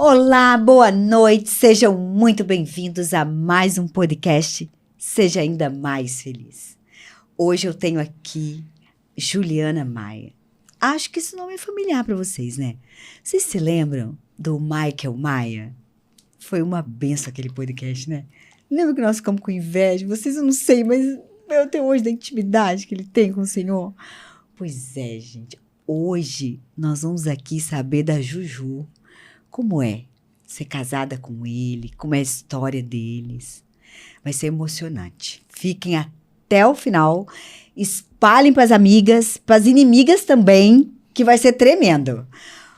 Olá, boa noite, sejam muito bem-vindos a mais um podcast Seja Ainda Mais Feliz. Hoje eu tenho aqui Juliana Maia. Acho que esse nome é familiar para vocês, né? Vocês se lembram do Michael Maia? Foi uma benção aquele podcast, né? Lembra que nós ficamos com inveja? Vocês eu não sei, mas eu tenho hoje da intimidade que ele tem com o Senhor. Pois é, gente. Hoje nós vamos aqui saber da Juju. Como é ser casada com ele, como é a história deles. Vai ser emocionante. Fiquem até o final, espalhem para as amigas, para as inimigas também, que vai ser tremendo.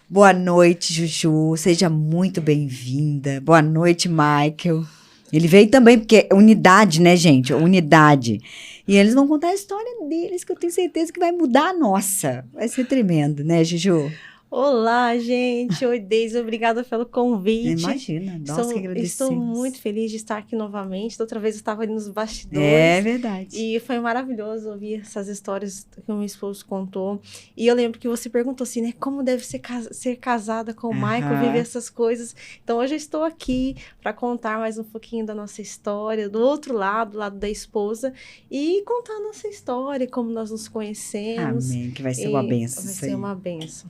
Boa noite, Juju, seja muito bem-vinda. Boa noite, Michael. Ele veio também, porque é unidade, né, gente? Unidade. E eles vão contar a história deles, que eu tenho certeza que vai mudar a nossa. Vai ser tremendo, né, Juju? Olá, gente. Oi, Deise. Obrigada pelo convite. Imagina. Nossa, que agradecemos. Estou muito feliz de estar aqui novamente. Da outra vez eu estava ali nos bastidores. É verdade. E foi maravilhoso ouvir essas histórias que o meu esposo contou. E eu lembro que você perguntou assim, né? Como deve ser casada com o Michael, viver essas coisas. Então, hoje eu estou aqui para contar mais um pouquinho da nossa história, do outro lado, do lado da esposa, e contar a nossa história, como nós nos conhecemos. Amém, que vai ser uma benção. Vai ser uma benção.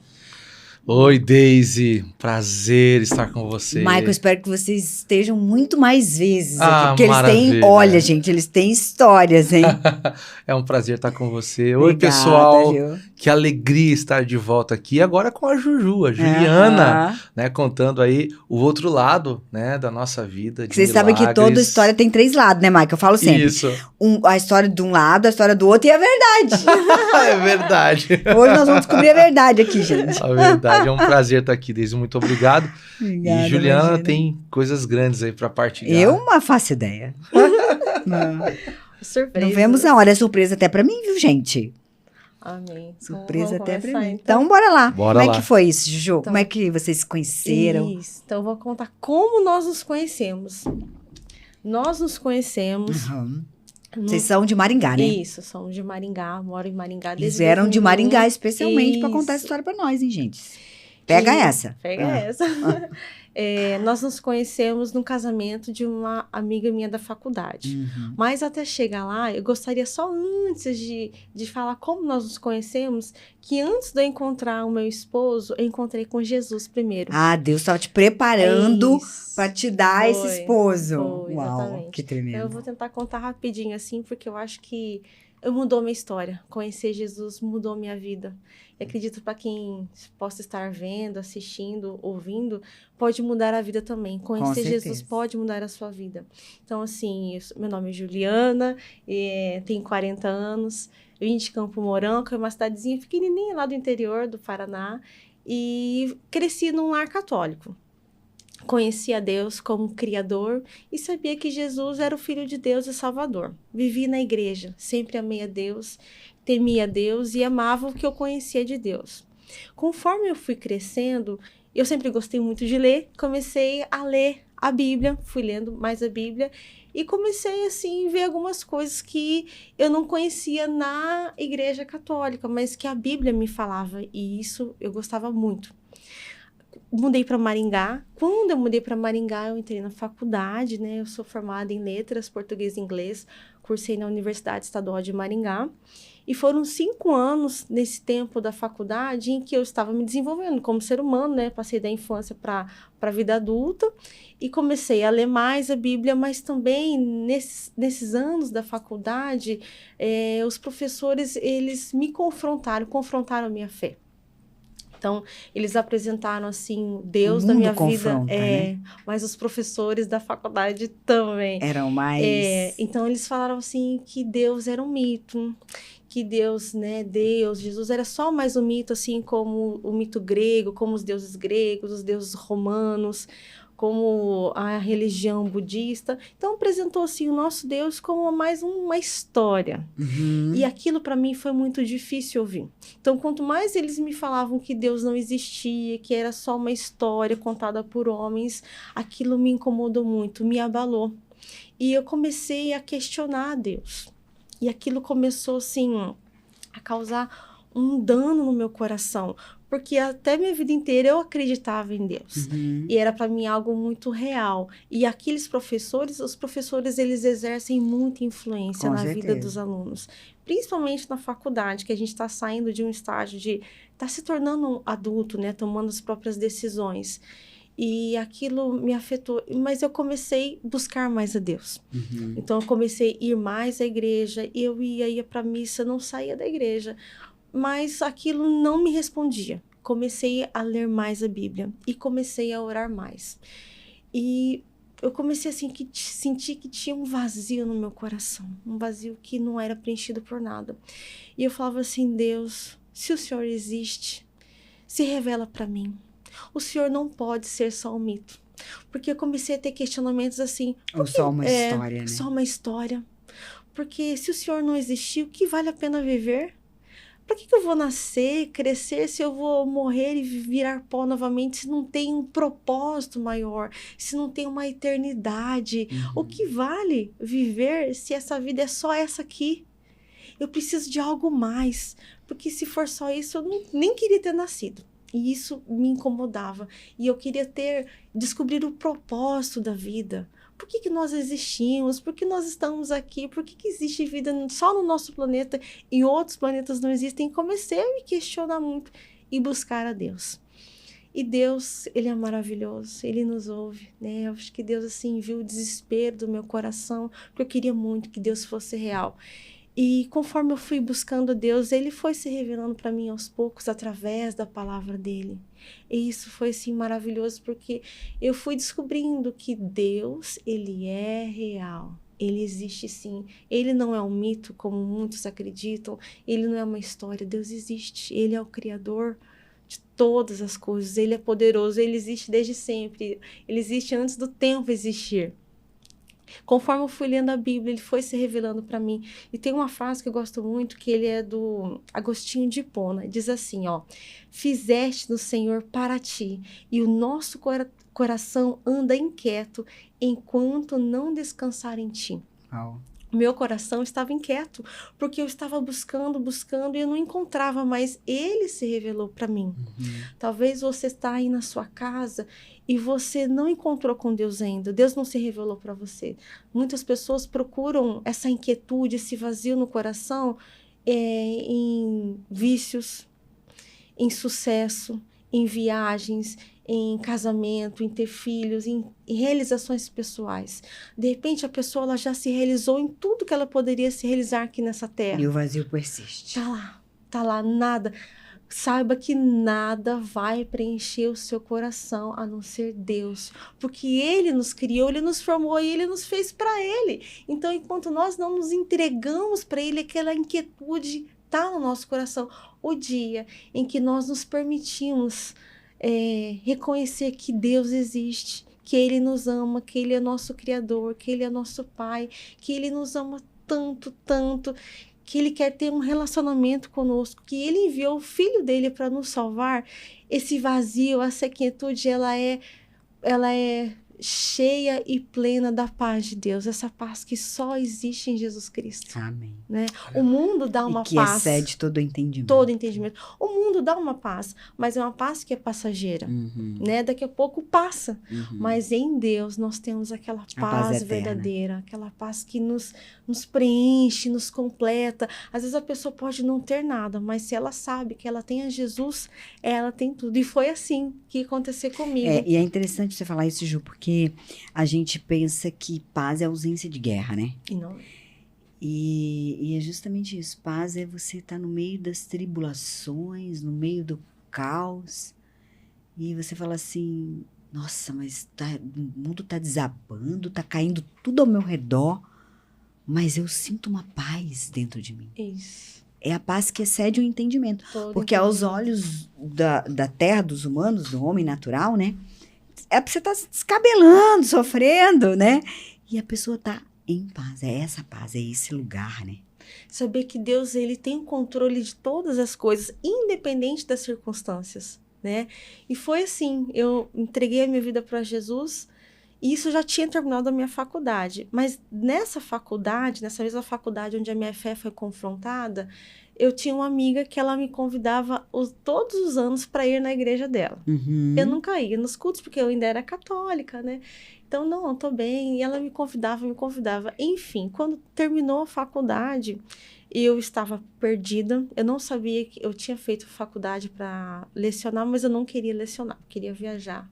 Oi, Deise. Prazer estar com você. Michael, espero que vocês estejam muito mais vezes aqui, porque eles maravilha. têm, olha, gente, eles têm histórias, hein? É um prazer estar com você. Oi, Obrigada, pessoal. Gil. Que alegria estar de volta aqui, agora com a Juju, a Juliana, né, contando aí o outro lado, né, da nossa vida. Vocês sabem que toda história tem 3 lados, né, Michael? Eu falo sempre. Isso. A história de um lado, a história do outro, e é verdade. É verdade. Hoje nós vamos descobrir a verdade aqui, gente. A verdade, é um prazer estar aqui, Deise, muito obrigado. Obrigada, e Juliana imagina. Tem coisas grandes aí para partilhar. Eu não faço ideia. Não. Surpresa. Não vemos a hora, é surpresa até pra mim, viu, gente? Amém. Surpresa até pra mim. Então, Então, bora lá. Bora Como lá. é que foi isso, Juju? Então, Como é que vocês se conheceram? Isso. Então, eu vou contar como nós nos conhecemos. Nós nos conhecemos... Uhum. Vocês são de Maringá, né? Isso, somos de Maringá, moro em Maringá Eles desde vieram de 2001. Maringá especialmente para Isso. contar a história para nós, hein, gente? Pega essa. Pega essa. Nós nos conhecemos num casamento de uma amiga minha da faculdade. Uhum. Mas até chegar lá, eu gostaria só antes de falar como nós nos conhecemos, que antes de eu encontrar o meu esposo, eu encontrei com Jesus primeiro. Ah, Deus estava te preparando Isso. para te dar esse Foi, esposo. foi, Uau, exatamente. que tremendo. Eu vou tentar contar rapidinho assim, porque eu acho que mudou minha história. Conhecer Jesus mudou minha vida. E acredito para quem possa estar vendo, assistindo, ouvindo, pode mudar a vida também. Conhecer Jesus pode mudar a sua vida. Então, assim, meu nome é Juliana, tenho 40 anos, vim de Campo Mourão, que é uma cidadezinha pequenininha lá do interior do Paraná, e cresci num lar católico. Conheci a Deus como Criador e sabia que Jesus era o Filho de Deus e Salvador. Vivi na igreja, sempre amei a Deus, temia a Deus e amava o que eu conhecia de Deus. Conforme eu fui crescendo, eu sempre gostei muito de ler, comecei a ler a Bíblia, fui lendo mais a Bíblia e comecei assim a ver algumas coisas que eu não conhecia na igreja católica, mas que a Bíblia me falava e isso eu gostava muito. Mudei para Maringá. Quando eu mudei para Maringá, eu entrei na faculdade, né? Eu sou formada em letras, português e inglês. Cursei na Universidade Estadual de Maringá. E foram 5 anos nesse tempo da faculdade em que eu estava me desenvolvendo como ser humano, né? Passei da infância para a vida adulta e comecei a ler mais a Bíblia, mas também nesses anos da faculdade, os professores, eles me confrontaram a minha fé. Então, eles apresentaram, assim, Deus da minha vida. Né? Mas os professores da faculdade também. Eram mais... Então, eles falaram, assim, que Deus era um mito. Que Deus, né, Deus, Jesus era só mais um mito, assim, como o mito grego, como os deuses gregos, os deuses romanos, como a religião budista. Então, apresentou, assim, o nosso Deus como mais uma história. Uhum. E aquilo, para mim, foi muito difícil ouvir. Então, quanto mais eles me falavam que Deus não existia, que era só uma história contada por homens, aquilo me incomodou muito, me abalou. E eu comecei a questionar a Deus. E aquilo começou, assim, a causar um dano no meu coração, Porque até minha vida inteira eu acreditava em Deus. Uhum. E era para mim algo muito real. E aqueles professores, os professores, eles exercem muita influência Com na vida certeza. dos alunos. Principalmente na faculdade, que a gente está saindo de um estágio de... Está se tornando um adulto, né? Tomando as próprias decisões. E aquilo me afetou. Mas eu comecei a buscar mais a Deus. Uhum. Então, eu comecei a ir mais à igreja. Eu ia para a missa, não saía da igreja. Mas aquilo não me respondia. Comecei a ler mais a Bíblia e comecei a orar mais. E eu comecei a sentir que tinha um vazio no meu coração, um vazio que não era preenchido por nada. E eu falava assim: Deus, se o Senhor existe, se revela para mim. O Senhor não pode ser só um mito. Porque eu comecei a ter questionamentos assim... Ou só uma história, né? Só uma história. Porque se o Senhor não existir, o que vale a pena viver? Para que eu vou nascer, crescer, se eu vou morrer e virar pó novamente, se não tem um propósito maior, se não tem uma eternidade? Uhum. O que vale viver se essa vida é só essa aqui? Eu preciso de algo mais, porque se for só isso, eu nem queria ter nascido. E isso me incomodava. E eu queria descobrir o propósito da vida. Por que nós existimos? Por que nós estamos aqui? Por que existe vida só no nosso planeta e outros planetas não existem? Comecei a me questionar muito e buscar a Deus. E Deus, Ele é maravilhoso, Ele nos ouve, né? Eu acho que Deus, assim, viu o desespero do meu coração, porque eu queria muito que Deus fosse real. E conforme eu fui buscando a Deus, Ele foi se revelando para mim aos poucos, através da palavra dEle. E isso foi, assim, maravilhoso, porque eu fui descobrindo que Deus, Ele é real. Ele existe, sim. Ele não é um mito, como muitos acreditam. Ele não é uma história. Deus existe. Ele é o Criador de todas as coisas. Ele é poderoso. Ele existe desde sempre. Ele existe antes do tempo existir. Conforme eu fui lendo a Bíblia, ele foi se revelando para mim. E tem uma frase que eu gosto muito, que ele é do Agostinho de Hipona. Diz assim, ó: fizeste no Senhor para ti, e o nosso coração anda inquieto, enquanto não descansar em ti. Oh. Meu coração estava inquieto, porque eu estava buscando, e eu não encontrava, mas Ele se revelou para mim. Uhum. Talvez você está aí na sua casa e você não encontrou com Deus ainda. Deus não se revelou para você. Muitas pessoas procuram essa inquietude, esse vazio no coração em vícios, em sucesso, em viagens, em casamento, em ter filhos, em realizações pessoais. De repente, a pessoa ela já se realizou em tudo que ela poderia se realizar aqui nessa terra. E o vazio persiste. Tá lá, nada. Saiba que nada vai preencher o seu coração a não ser Deus. Porque Ele nos criou, Ele nos formou e Ele nos fez para Ele. Então, enquanto nós não nos entregamos para Ele, aquela inquietude está no nosso coração. O dia em que nós nos permitimos reconhecer que Deus existe, que Ele nos ama, que Ele é nosso Criador, que Ele é nosso Pai, que Ele nos ama tanto, tanto, que Ele quer ter um relacionamento conosco, que Ele enviou o Filho dEle para nos salvar. Esse vazio, essa quietude, ela é cheia e plena da paz de Deus, essa paz que só existe em Jesus Cristo. Amém. Né? O mundo dá uma e que paz. excede todo entendimento. Todo entendimento. O mundo dá uma paz, mas é uma paz que é passageira. Uhum. Né? Daqui a pouco passa. Uhum. Mas em Deus nós temos aquela paz verdadeira, aquela paz que nos preenche, nos completa. Às vezes a pessoa pode não ter nada, mas se ela sabe que ela tem a Jesus, ela tem tudo. E foi assim que aconteceu comigo. E é interessante você falar isso, Ju, porque a gente pensa que paz é ausência de guerra, né? E não. E é justamente isso. Paz é você estar no meio das tribulações, no meio do caos. E você fala assim, nossa, mas o mundo tá desabando, tá caindo tudo ao meu redor, mas eu sinto uma paz dentro de mim. Isso. É a paz que excede o entendimento. Todo porque aos olhos da terra, dos humanos, do homem natural, né? É pra você estar se descabelando, sofrendo, né? E a pessoa tá em paz. É essa paz, é esse lugar, né? Saber que Deus, ele tem o controle de todas as coisas, independente das circunstâncias, né? E foi assim, eu entreguei a minha vida para Jesus, e isso já tinha terminado a minha faculdade. Mas nessa mesma faculdade onde a minha fé foi confrontada, eu tinha uma amiga que ela me convidava todos os anos para ir na igreja dela. Uhum. Eu nunca ia nos cultos, porque eu ainda era católica, né? Então, não, eu tô bem. E ela me convidava. Enfim, quando terminou a faculdade, eu estava perdida. Eu não sabia que eu tinha feito faculdade para lecionar, mas eu não queria lecionar. Queria viajar.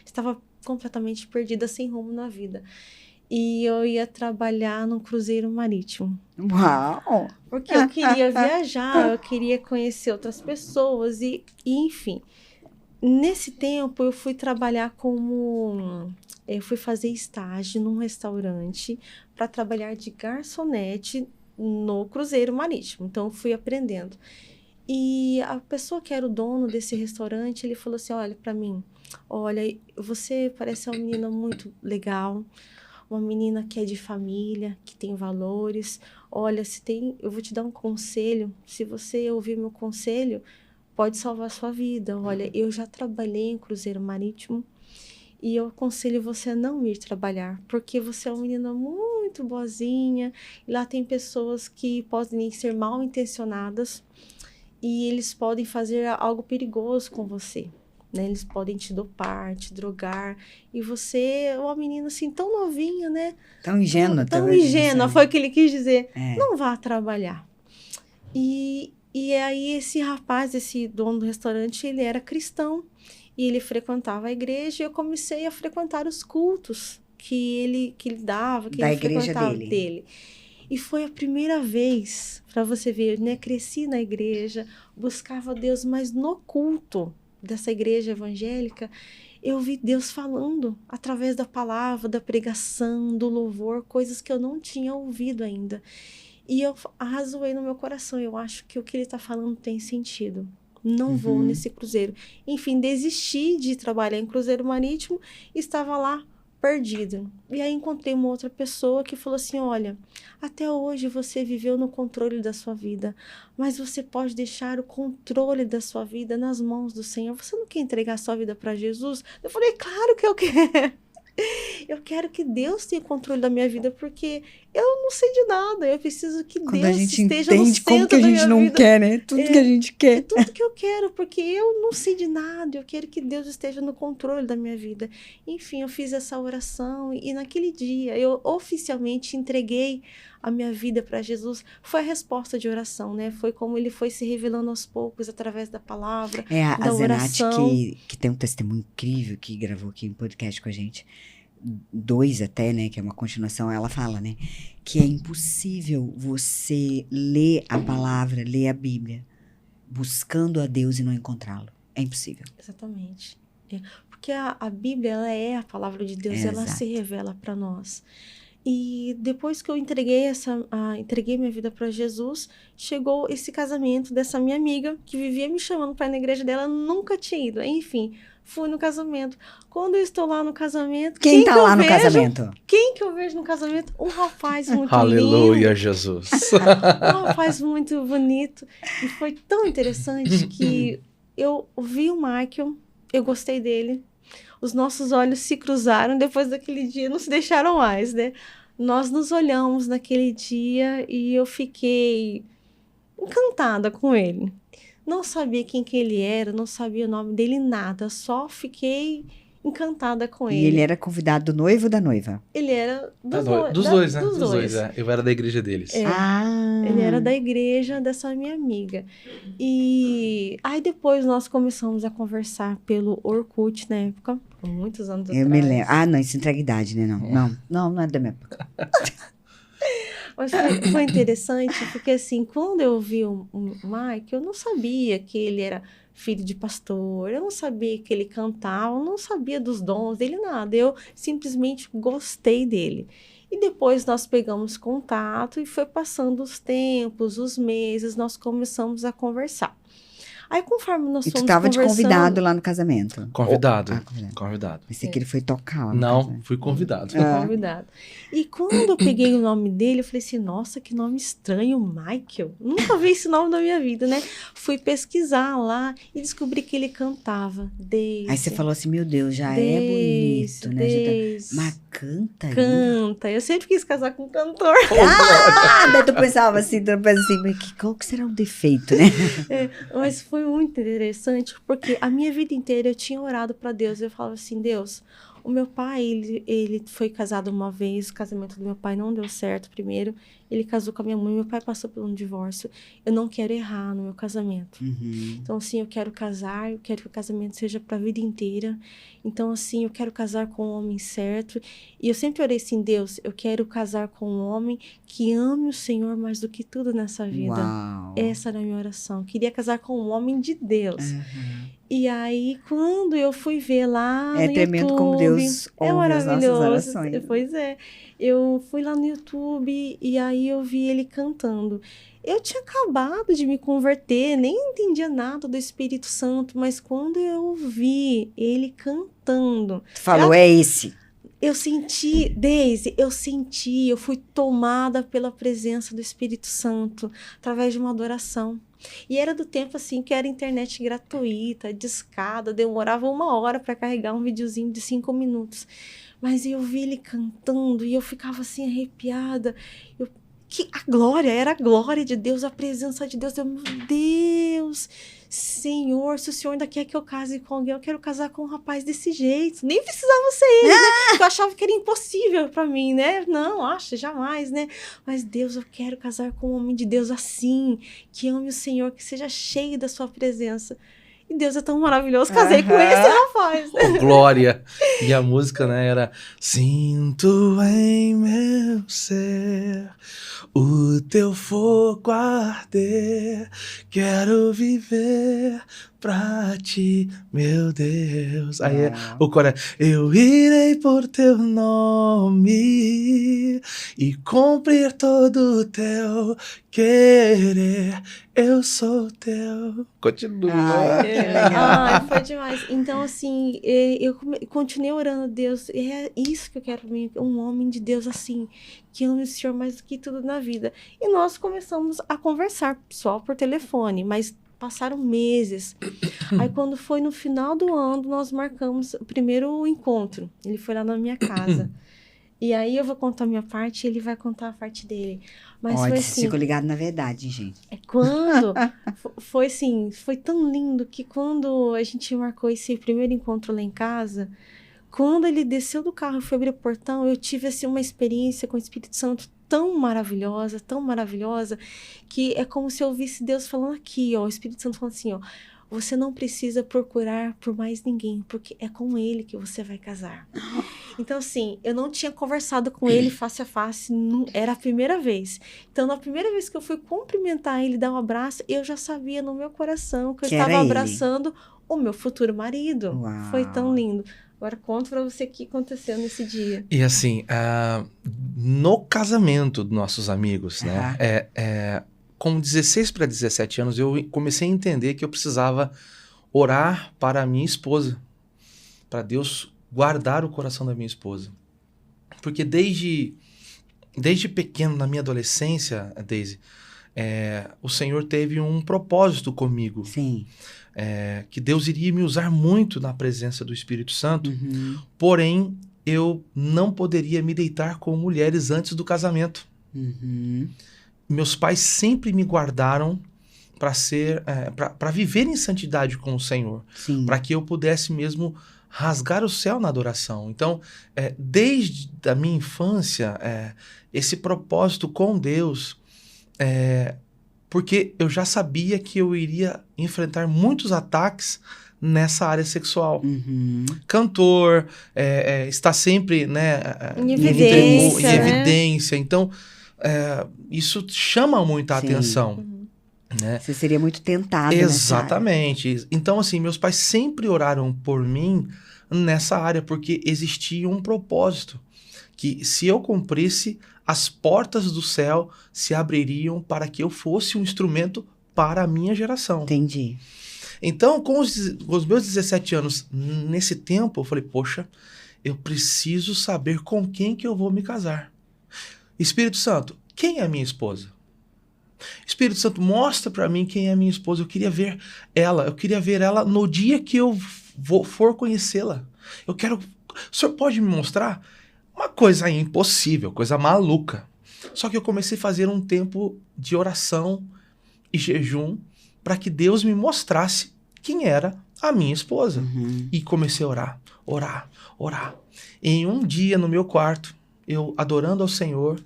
Estava completamente perdida, sem rumo na vida. E eu ia trabalhar num cruzeiro marítimo. Uau! Porque eu queria viajar, eu queria conhecer outras pessoas e enfim. Nesse tempo, eu fui trabalhar eu fui fazer estágio num restaurante para trabalhar de garçonete no cruzeiro marítimo. Então, eu fui aprendendo. E a pessoa que era o dono desse restaurante, ele falou assim, olha para mim, olha, você parece uma menina muito legal, uma menina que é de família, que tem valores. Olha, eu vou te dar um conselho. Se você ouvir meu conselho, pode salvar a sua vida. Olha, eu já trabalhei em cruzeiro marítimo e eu aconselho você a não ir trabalhar, porque você é uma menina muito boazinha e lá tem pessoas que podem ser mal intencionadas e eles podem fazer algo perigoso com você. Né? Eles podem te dopar, te drogar. E você é uma menina assim, tão novinha, né? Tão ingênua. Tão ingênua, foi o que ele quis dizer. É. Não vá trabalhar. E aí esse rapaz, esse dono do restaurante, ele era cristão. E ele frequentava a igreja e eu comecei a frequentar os cultos que ele dava, que da ele igreja frequentava dele. dele. E foi a primeira vez, para você ver, né? Cresci na igreja, buscava Deus, mas no culto dessa igreja evangélica, eu vi Deus falando através da palavra, da pregação, do louvor, coisas que eu não tinha ouvido ainda. E eu arrazoei no meu coração, eu acho que o que ele está falando tem sentido. Não vou nesse cruzeiro. Enfim, desisti de trabalhar em cruzeiro marítimo e estava lá perdida. E aí encontrei uma outra pessoa que falou assim, olha, até hoje você viveu no controle da sua vida, mas você pode deixar o controle da sua vida nas mãos do Senhor. Você não quer entregar a sua vida para Jesus? Eu falei, claro que eu quero. Eu quero que Deus tenha controle da minha vida, porque eu não sei de nada. Eu preciso que Quando Deus a gente esteja no entende centro como que a da gente minha não vida. quer, né? Tudo que a gente quer. É tudo que eu quero, porque eu não sei de nada. Eu quero que Deus esteja no controle da minha vida. Enfim, eu fiz essa oração e naquele dia eu oficialmente entreguei a minha vida para Jesus. Foi a resposta de oração, né? Foi como ele foi se revelando aos poucos através da palavra, A da Zenate, oração. que tem um testemunho incrível, que gravou aqui um podcast com a gente, 2 até, né, que é uma continuação, ela fala, né, que é impossível você ler a palavra, ler a Bíblia, buscando a Deus e não encontrá-lo. É impossível. Exatamente. Porque a Bíblia, ela é a palavra de Deus, ela se revela para nós. E depois que eu entreguei minha vida para Jesus, chegou esse casamento dessa minha amiga, que vivia me chamando para ir na igreja dela, nunca tinha ido. Enfim, fui no casamento. Quando eu estou lá no casamento... Quem tá lá no casamento? Quem que eu vejo no casamento? Um rapaz muito Aleluia, lindo. Jesus. Um rapaz muito bonito. E foi tão interessante que eu vi o Michael, eu gostei dele. Os nossos olhos se cruzaram, depois daquele dia não se deixaram mais, né? Nós nos olhamos naquele dia e eu fiquei encantada com ele. Não sabia quem que ele era, não sabia o nome dele, nada. Só fiquei encantada com ele. E ele era convidado do noivo ou da noiva? Ele era Dos dois, né? Dos dois, é. Eu era da igreja deles. É. Ele era da igreja dessa minha amiga. E aí depois nós começamos a conversar pelo Orkut na época, há muitos anos atrás. Eu me lembro. Ah, não, isso entrega idade, né? Não é da minha época. Mas foi interessante, porque assim, quando eu vi o Mike, eu não sabia que ele era filho de pastor, eu não sabia que ele cantava, eu não sabia dos dons dele, nada. Eu simplesmente gostei dele. E depois nós pegamos contato e foi passando os tempos, os meses, nós começamos a conversar. Aí, conforme nós E tu fomos tava de conversando... convidado lá no casamento? Convidado. Convidado. Convidado. Pensei que ele foi tocar lá no Não, casamento. fui convidado. Fui convidado. E quando eu peguei o nome dele, eu falei assim, nossa, que nome estranho, Michael. Nunca vi esse nome na minha vida, né? Fui pesquisar lá e descobri que ele cantava. Daisy. Aí você falou assim, meu Deus, já é bonito, né? Já tá... Mas canta ainda? Canta. Eu sempre quis casar com um cantor. Daí tu pensava assim, mas qual que será o defeito, né? Mas foi muito interessante, porque a minha vida inteira eu tinha orado para Deus. Eu falava assim, Deus, o meu pai, ele foi casado uma vez, o casamento do meu pai não deu certo primeiro. Ele casou com a minha mãe, meu pai passou por um divórcio. Eu não quero errar no meu casamento. Uhum. Então, assim, eu quero casar, eu quero que o casamento seja para a vida inteira. Então, assim, eu quero casar com um homem certo. E eu sempre orei assim, Deus, eu quero casar com um homem que ame o Senhor mais do que tudo nessa vida. Uau. Essa era a minha oração. Eu queria casar com um homem de Deus. Uhum. E aí, quando eu fui ver lá É no tremendo YouTube, como Deus ouve as nossas orações. Pois é. Eu fui lá no YouTube e aí eu vi ele cantando. Eu tinha acabado de me converter, nem entendia nada do Espírito Santo, mas quando eu vi ele cantando... Tu falou, é esse. Eu senti, Daisy, eu fui tomada pela presença do Espírito Santo, através de uma adoração. E era do tempo, assim, que era internet gratuita, discada, demorava 1 hora para carregar um videozinho de 5 minutos. Mas eu vi ele cantando e eu ficava, assim, arrepiada. Que era a glória de Deus, a presença de Deus. Meu Deus, Senhor, se o Senhor ainda quer que eu case com alguém, eu quero casar com um rapaz desse jeito. Nem precisava ser ele, né? Eu achava que era impossível pra mim, né? Não, acho, jamais, né? Mas Deus, eu quero casar com um homem de Deus assim, que ame o Senhor, que seja cheio da sua presença. E Deus é tão maravilhoso, casei com esse rapaz. Oh, glória! E a música, né, era Sinto em meu ser o teu fogo arder, quero viver pra ti, meu Deus. Aí o coro eu irei por teu nome e cumprir todo o teu querer, eu sou teu. Continua. Ai, foi demais. Então, assim, eu continuei orando a Deus. É isso que eu quero pra mim, um homem de Deus assim, que ame o Senhor mais do que tudo na vida. E nós começamos a conversar só por telefone, mas passaram meses. Aí, quando foi no final do ano, nós marcamos o primeiro encontro. Ele foi lá na minha casa. E aí, eu vou contar a minha parte e ele vai contar a parte dele. Mas foi assim... Fico ligado na verdade, gente. Quando... foi assim, foi tão lindo que quando a gente marcou esse primeiro encontro lá em casa, quando ele desceu do carro e foi abrir o portão, eu tive assim uma experiência com o Espírito Santo tão maravilhosa, que é como se eu ouvisse Deus falando aqui, ó, o Espírito Santo falando assim, ó, você não precisa procurar por mais ninguém, porque é com ele que você vai casar. Então, assim, eu não tinha conversado com ele face a face, era a primeira vez. Então, na primeira vez que eu fui cumprimentar ele, dar um abraço, eu já sabia no meu coração que eu estava abraçando o meu futuro marido. Uau. Foi tão lindo. Agora, conto pra você o que aconteceu nesse dia. E assim, no casamento dos nossos amigos, né? Com 16 para 17 anos, eu comecei a entender que eu precisava orar para a minha esposa, para Deus guardar o coração da minha esposa. Porque desde pequeno, na minha adolescência, Daisy, o Senhor teve um propósito comigo. Sim. Que Deus iria me usar muito na presença do Espírito Santo, porém, eu não poderia me deitar com mulheres antes do casamento. Meus pais sempre me guardaram para viver em santidade com o Senhor, para que eu pudesse mesmo rasgar o céu na adoração. Então, desde a minha infância, esse propósito com Deus, porque eu já sabia que eu iria enfrentar muitos ataques nessa área sexual. Cantor, está sempre, né, em evidência. Então, isso chama muita atenção. Né? Você seria muito tentado. Exatamente. Então, assim, meus pais sempre oraram por mim nessa área, porque existia um propósito. Que se eu cumprisse, as portas do céu se abririam para que eu fosse um instrumento para a minha geração. Entendi. Então, com os meus 17 anos, nesse tempo, eu falei, poxa, eu preciso saber com quem que eu vou me casar. Espírito Santo, quem é a minha esposa? Espírito Santo, mostra para mim quem é a minha esposa. Eu queria ver ela no dia que eu for conhecê-la. O senhor pode me mostrar? Uma coisa impossível, coisa maluca. Só que eu comecei a fazer um tempo de oração e jejum para que Deus me mostrasse quem era a minha esposa. E comecei a orar. Em um dia, no meu quarto, eu adorando ao Senhor,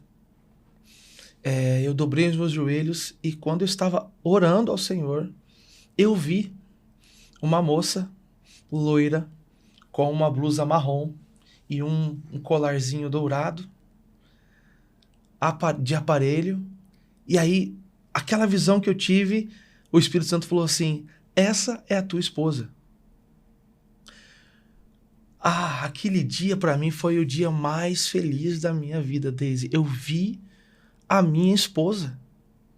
eu dobrei os meus joelhos e quando eu estava orando ao Senhor, eu vi uma moça loira com uma blusa marrom e um colarzinho dourado de aparelho. E aí, aquela visão que eu tive, o Espírito Santo falou assim, essa é a tua esposa. Aquele dia para mim foi o dia mais feliz da minha vida, Daisy. Eu vi a minha esposa.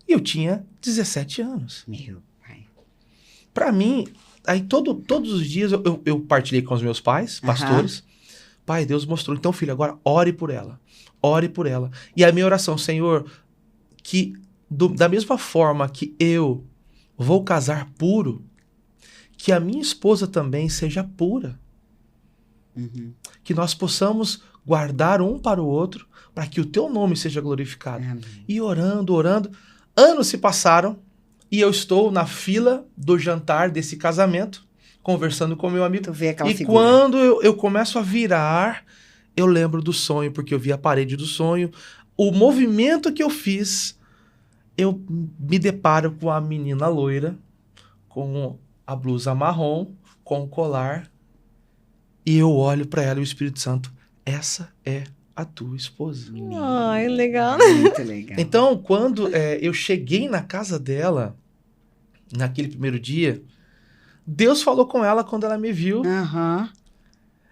E eu tinha 17 anos. Meu pai. Para mim, aí todos os dias eu partilhei com os meus pais, pastores. Pai, Deus mostrou. Então, filho, agora ore por ela. Ore por ela. E a minha oração, Senhor, que da mesma forma que eu vou casar puro, que a minha esposa também seja pura. Que nós possamos guardar um para o outro, para que o teu nome seja glorificado. Amém. E orando. Anos se passaram e eu estou na fila do jantar desse casamento, conversando com meu amigo. Tu vê aquela e figura. Quando eu começo a virar, eu lembro do sonho, porque eu vi a parede do sonho. O movimento que eu fiz, eu me deparo com a menina loira, com a blusa marrom, com o colar. E eu olho para ela e o Espírito Santo, essa é a tua esposa. Ai, legal. Muito legal. Então, quando eu cheguei na casa dela, naquele primeiro dia, Deus falou com ela quando ela me viu.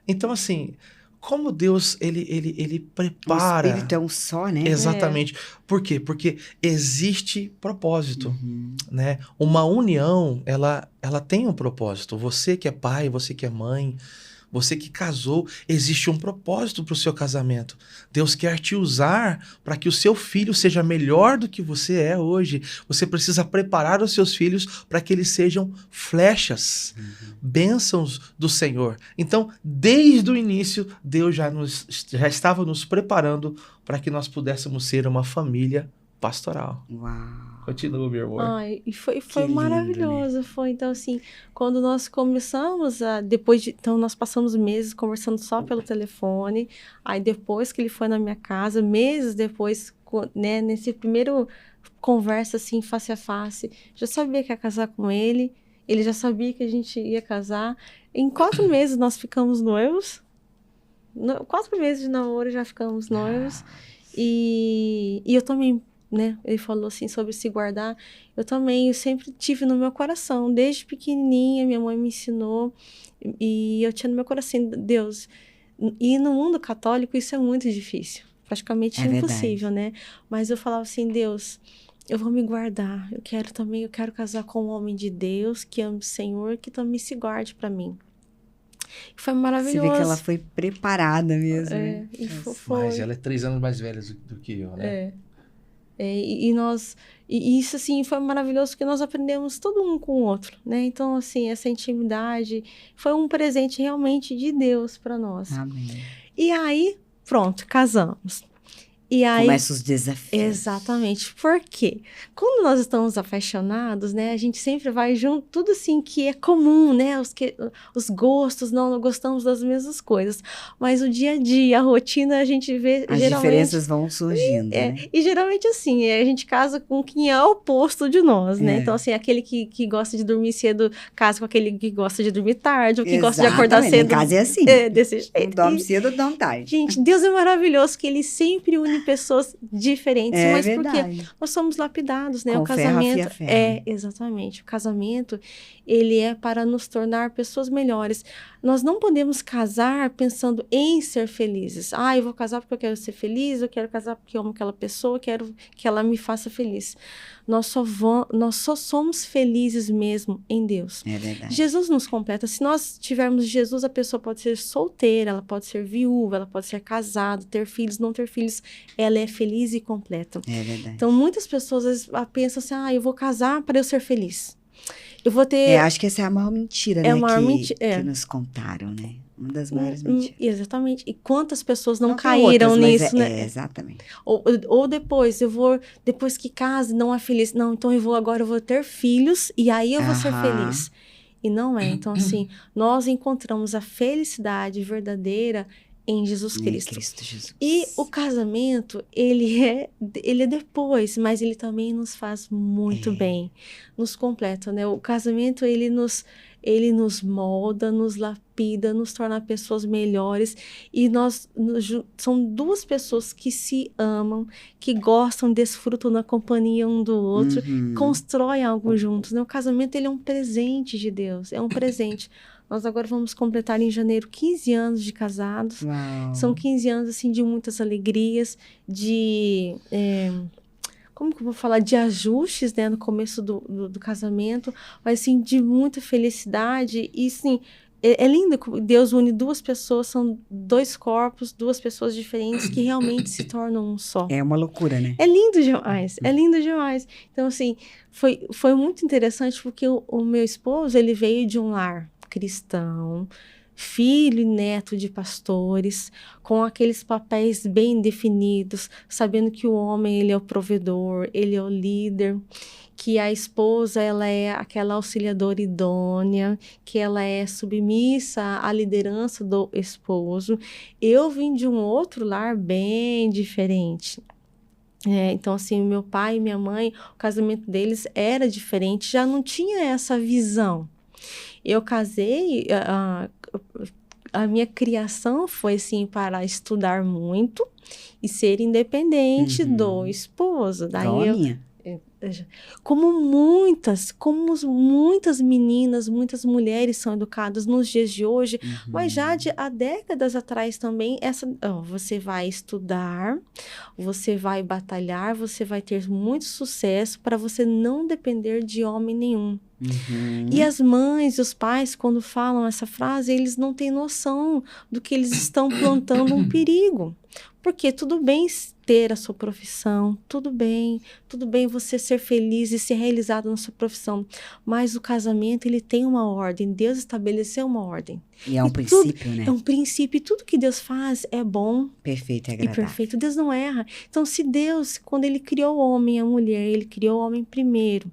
Então, assim, como Deus, ele prepara... O Espírito é um só, né? Exatamente. Por quê? Porque existe propósito, né? Uma união, ela tem um propósito. Você que é pai, você que é mãe... Você que casou, existe um propósito para o seu casamento. Deus quer te usar para que o seu filho seja melhor do que você é hoje. Você precisa preparar os seus filhos para que eles sejam flechas, bênçãos do Senhor. Então, desde o início, Deus já estava nos preparando para que nós pudéssemos ser uma família pastoral. Uau. Continua, meu amor. Ai, e foi lindo, maravilhoso. né? Foi, então, assim, quando nós começamos então, nós passamos meses conversando só pelo telefone. Aí, depois que ele foi na minha casa, meses depois, né, nesse primeiro conversa, assim, face a face, já sabia que ia casar com ele. Ele já sabia que a gente ia casar. Em 4 meses, nós ficamos noivos. 4 meses de namoro, já ficamos noivos. E eu também... Né? Ele falou assim sobre se guardar. Eu sempre tive no meu coração, desde pequenininha, minha mãe me ensinou e eu tinha no meu coração, Deus. E no mundo católico isso é muito difícil, praticamente impossível, né? Mas eu falava assim, Deus, eu vou me guardar. Eu quero casar com um homem de Deus que ame o Senhor, que também se guarde para mim. E foi maravilhoso. Você vê que ela foi preparada mesmo. Né? Mas ela é 3 anos mais velha do que eu, né? E isso, assim, foi maravilhoso porque nós aprendemos todo um com o outro, né? Então, assim, essa intimidade foi um presente realmente de Deus para nós. Amém. E aí, pronto, casamos. E aí, começam os desafios. Exatamente. Por quê? Quando nós estamos apaixonados, né? A gente sempre vai junto, tudo assim que é comum, né? Os gostos, não gostamos das mesmas coisas. Mas o dia a dia, a rotina, a gente vê As diferenças vão surgindo, né? E geralmente assim, a gente casa com quem é o oposto de nós, né? Então assim, aquele que gosta de dormir cedo, casa com aquele que gosta de dormir tarde, ou que gosta de acordar cedo. Em casa é assim. Desse jeito. Não dorme cedo, não tarde. Gente, Deus é maravilhoso que ele sempre une em pessoas diferentes, mas porque nós somos lapidados, né? Com o casamento ferro, afia ferro. exatamente. O casamento, ele é para nos tornar pessoas melhores. Nós não podemos casar pensando em ser felizes. Eu vou casar porque eu quero ser feliz, eu quero casar porque eu amo aquela pessoa, eu quero que ela me faça feliz. Nós só somos felizes mesmo em Deus. É verdade. Jesus nos completa. Se nós tivermos Jesus, a pessoa pode ser solteira, ela pode ser viúva, ela pode ser casada, ter filhos, não ter filhos. Ela é feliz e completa. É verdade. Então, muitas pessoas às vezes pensam assim, eu vou casar para eu ser feliz. Eu vou ter... acho que essa é a maior mentira, né? A maior mentira. Que nos contaram, né? Uma das maiores mentiras. Exatamente. E quantas pessoas não caíram nisso, né? Exatamente. Ou depois, depois que case, não é feliz. Não, então agora eu vou ter filhos e aí eu vou ser feliz. E não é. Então, assim, nós encontramos a felicidade verdadeira em Jesus Cristo. Cristo Jesus. E o casamento, ele é depois, mas ele também nos faz muito bem, nos completa, né? O casamento, ele nos molda, nos lapida, nos torna pessoas melhores, e são duas pessoas que se amam, que gostam, desfrutam da companhia um do outro, constroem algo juntos, né? O casamento, ele é um presente de Deus, é um presente. Nós agora vamos completar em janeiro 15 anos de casados. Uau. São 15 anos, assim, de muitas alegrias, como que eu vou falar? De ajustes, né? No começo do casamento, mas, assim, de muita felicidade. E, assim, é lindo que Deus une duas pessoas, são dois corpos, duas pessoas diferentes que realmente se tornam um só. É uma loucura, né? É lindo demais, é lindo demais. Então, assim, foi muito interessante porque o meu esposo, ele veio de um lar cristão, filho e neto de pastores, com aqueles papéis bem definidos, sabendo que o homem, ele é o provedor, ele é o líder, que a esposa, ela é aquela auxiliadora idônea, que ela é submissa à liderança do esposo. Eu vim de um outro lar bem diferente. Então, assim, meu pai e minha mãe, o casamento deles era diferente, já não tinha essa visão. Eu casei, a minha criação foi, assim, para estudar muito e ser independente do esposo. Daí Igual a minha. Como muitas meninas, muitas mulheres são educadas nos dias de hoje, mas já há décadas atrás também, você vai estudar, você vai batalhar, você vai ter muito sucesso para você não depender de homem nenhum. E as mães e os pais, quando falam essa frase, eles não têm noção do que eles estão plantando um perigo. Porque tudo bem ter a sua profissão, tudo bem você ser feliz e ser realizado na sua profissão, mas o casamento, ele tem uma ordem, Deus estabeleceu uma ordem. E é um princípio, né? É um princípio, e tudo que Deus faz é bom. Perfeito e agradável. E perfeito, Deus não erra. Então, se Deus, quando ele criou o homem e a mulher, ele criou o homem primeiro,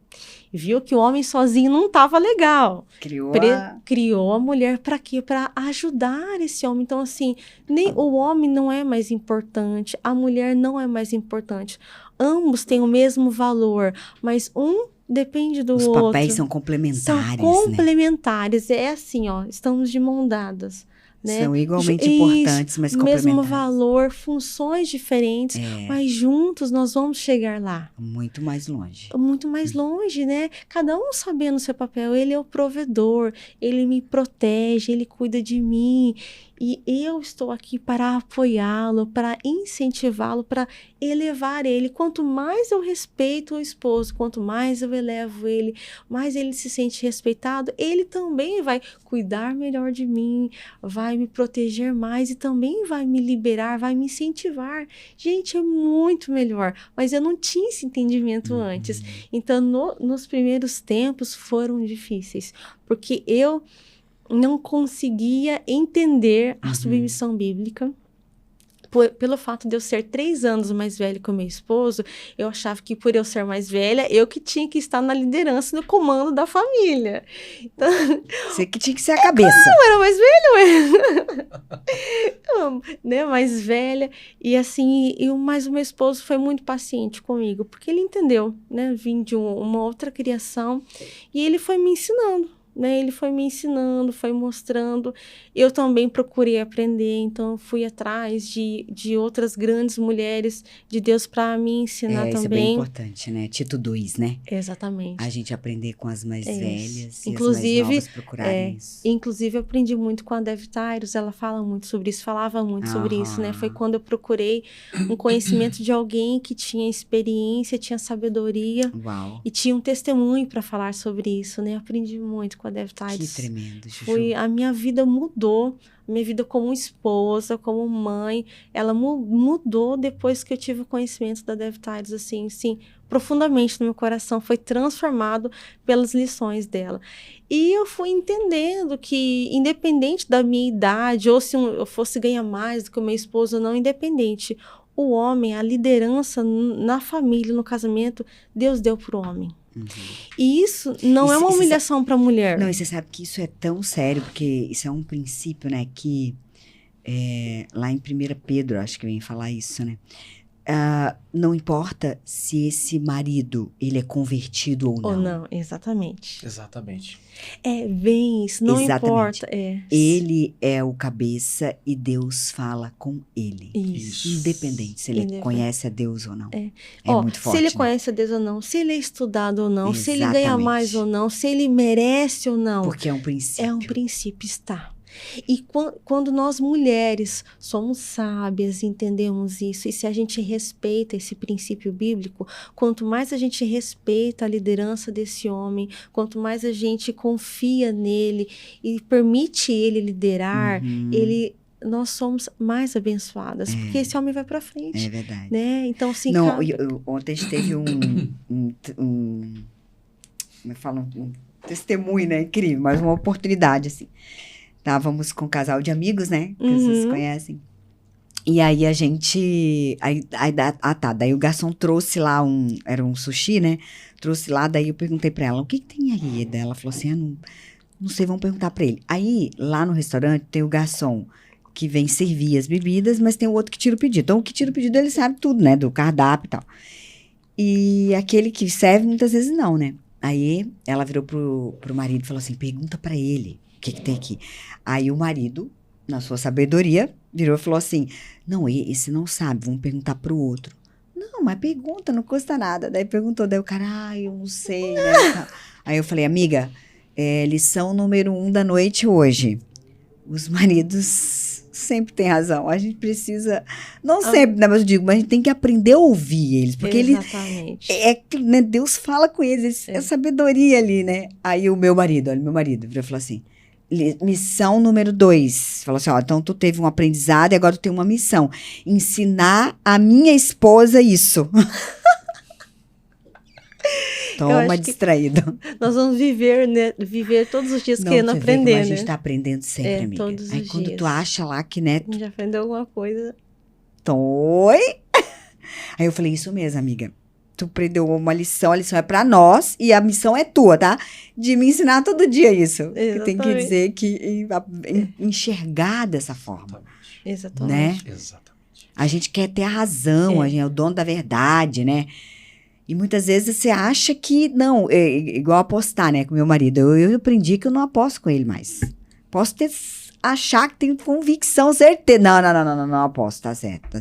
viu que o homem sozinho não estava legal. Criou a mulher para quê? Para ajudar esse homem. Então, assim, nem o homem não é mais importante, a mulher não é mais importante. Ambos têm o mesmo valor, mas um depende do outro. Os papéis são complementares, São complementares. Né? É assim, estamos de mão dadas. Né? São igualmente importantes, mas complementares. Mesmo valor, funções diferentes, mas juntos nós vamos chegar lá. Muito mais longe. Muito mais longe, né? Cada um sabendo o seu papel. Ele é o provedor, ele me protege, ele cuida de mim. E eu estou aqui para apoiá-lo, para incentivá-lo, para elevar ele. Quanto mais eu respeito o esposo, quanto mais eu elevo ele, mais ele se sente respeitado, ele também vai cuidar melhor de mim, vai me proteger mais e também vai me liberar, vai me incentivar. Gente, é muito melhor. Mas eu não tinha esse entendimento antes. Então, nos primeiros tempos foram difíceis, porque eu não conseguia entender a submissão bíblica. Pelo fato de eu ser 3 anos mais velha que o meu esposo, eu achava que por eu ser mais velha, eu que tinha que estar na liderança, no comando da família. Então, você que tinha que ser a cabeça. Eu era mais velha, né? Mais velha. E assim, mas o meu esposo foi muito paciente comigo, porque ele entendeu, né? Vim de uma outra criação e ele foi me ensinando. né? Ele foi me ensinando, foi mostrando. Eu também procurei aprender, então eu fui atrás de outras grandes mulheres de Deus para me ensinar Isso é bem também. importante, né? Tito 2, né? Exatamente. A gente aprender com as mais velhas Inclusive, e as mais novas procurarem isso. Inclusive, eu aprendi muito com a Dev Tyrus, ela fala muito sobre isso, falava muito sobre isso, né? Foi quando eu procurei um conhecimento de alguém que tinha experiência, tinha sabedoria. Uau. E tinha um testemunho para falar sobre isso, né? Eu aprendi muito com a Dev Tyrus. Que tremendo, Juju. A minha vida mudou, minha vida como esposa, como mãe, ela mudou depois que eu tive o conhecimento da Dev Tyrus, assim, profundamente no meu coração, foi transformado pelas lições dela. E eu fui entendendo que, independente da minha idade, ou se eu fosse ganhar mais do que o meu esposo ou não, independente, o homem, a liderança na família, no casamento, Deus deu para o homem. Uhum. E isso não é uma humilhação para a mulher. Não, e você sabe que isso é tão sério, porque isso é um princípio, né, que lá em 1 Pedro, acho que vem falar isso, né, não importa se esse marido, ele é convertido ou não. Ou não, exatamente. Exatamente. Bem isso, não importa. Ele é o cabeça e Deus fala com ele. Isso. Independente se ele conhece a Deus ou não. É muito forte. Se ele né? conhece a Deus ou não, se ele é estudado ou não, Exatamente. se ele ganha mais ou não, se ele merece ou não. Porque é um princípio. É um princípio, está. E quando nós mulheres somos sábias, entendemos isso, e se a gente respeita esse princípio bíblico, quanto mais a gente respeita a liderança desse homem, quanto mais a gente confia nele e permite ele liderar, nós somos mais abençoadas, porque esse homem vai para frente. É verdade. Né? Então, assim, não, ontem a gente teve como é que fala? Um testemunho, né? Incrível, mas uma oportunidade, assim. Estávamos com um casal de amigos, né? Que vocês conhecem. E aí a gente... Daí o garçom trouxe lá era um sushi, né? Trouxe lá, daí eu perguntei pra ela, o que tem aí? Daí ela falou assim, não sei, vamos perguntar pra ele. Aí, lá no restaurante, tem o garçom que vem servir as bebidas, mas tem o outro que tira o pedido. Então, o que tira o pedido, ele sabe tudo, né? Do cardápio e tal. E aquele que serve, muitas vezes não, né? Aí, ela virou pro marido e falou assim, pergunta pra ele. O que tem aqui? Aí o marido, na sua sabedoria, virou e falou assim, não, esse não sabe, vamos perguntar pro outro. Não, mas pergunta, não custa nada. Daí perguntou, daí o cara, eu não sei, né? Aí eu falei, amiga, lição número 1 da noite hoje. Os maridos sempre têm razão. A gente precisa, não sempre, né, mas eu digo, mas a gente tem que aprender a ouvir eles. Porque exatamente. né, Deus fala com eles, é sabedoria ali, né? Aí o meu marido virou e falou assim, missão número 2. Falou assim, então tu teve um aprendizado e agora tu tem uma missão. Ensinar a minha esposa isso. Toma, distraído. Nós vamos viver, né? Viver todos os dias querendo aprender, né? A gente tá aprendendo sempre, amiga. Todos Aí os quando dias. tu acha lá que, né? A gente aprendeu alguma coisa. Oi? Aí eu falei, isso mesmo, amiga. Tu aprendeu uma lição, a lição é pra nós e a missão é tua, tá? De me ensinar todo dia isso. Que tem que dizer que enxergar dessa forma. Exatamente. Né? Exatamente. A gente quer ter a razão, a gente é o dono da verdade, né? E muitas vezes você acha que, não, igual apostar, né, com meu marido. Eu aprendi que eu não aposto com ele mais. Posso achar que tenho convicção, certeza. Não aposto, tá certo.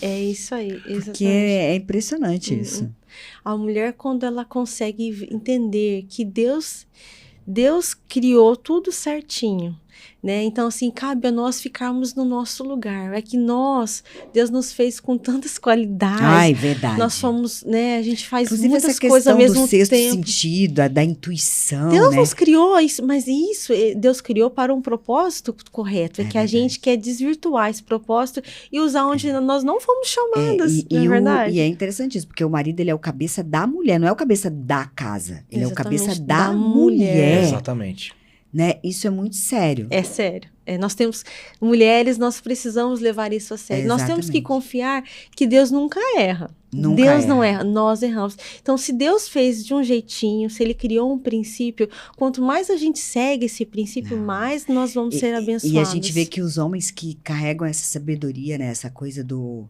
É isso aí, exatamente. Porque é impressionante isso. A mulher, quando ela consegue entender que Deus criou tudo certinho, né? Então, assim, cabe a nós ficarmos no nosso lugar. É que Deus nos fez com tantas qualidades. Ai, verdade. Nós somos, né? A gente faz inclusive, muitas coisas ao mesmo tempo. Do sexto sentido, da intuição, Deus né? nos criou, mas Deus criou para um propósito correto. É que verdade. A gente quer desvirtuar esse propósito e usar onde nós não fomos chamadas, não é verdade? E é interessante isso, porque o marido, ele é o cabeça da mulher, não é o cabeça da casa. Ele Exatamente, é o cabeça da mulher. Exatamente. Né? Isso é muito sério. É sério. Nós temos mulheres, nós precisamos levar isso a sério. Nós temos que confiar que Deus nunca erra. Deus não erra, nós erramos. Então, se Deus fez de um jeitinho, se Ele criou um princípio, quanto mais a gente segue esse princípio, mais nós vamos ser abençoados. E a gente vê que os homens que carregam essa sabedoria, né? Essa coisa do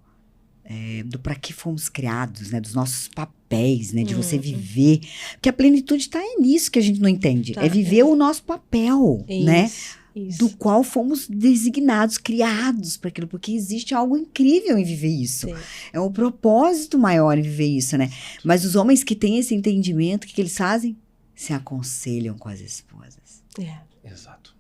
do para que fomos criados, né? Dos nossos papéis, né? De você viver. Porque a plenitude está nisso que a gente não entende. Tá, é viver o nosso papel, né? Isso. Do qual fomos designados, criados para aquilo. Porque existe algo incrível em viver isso. Sim. É um propósito maior em viver isso, né? Mas os homens que têm esse entendimento, o que eles fazem? Se aconselham com as esposas. Exato.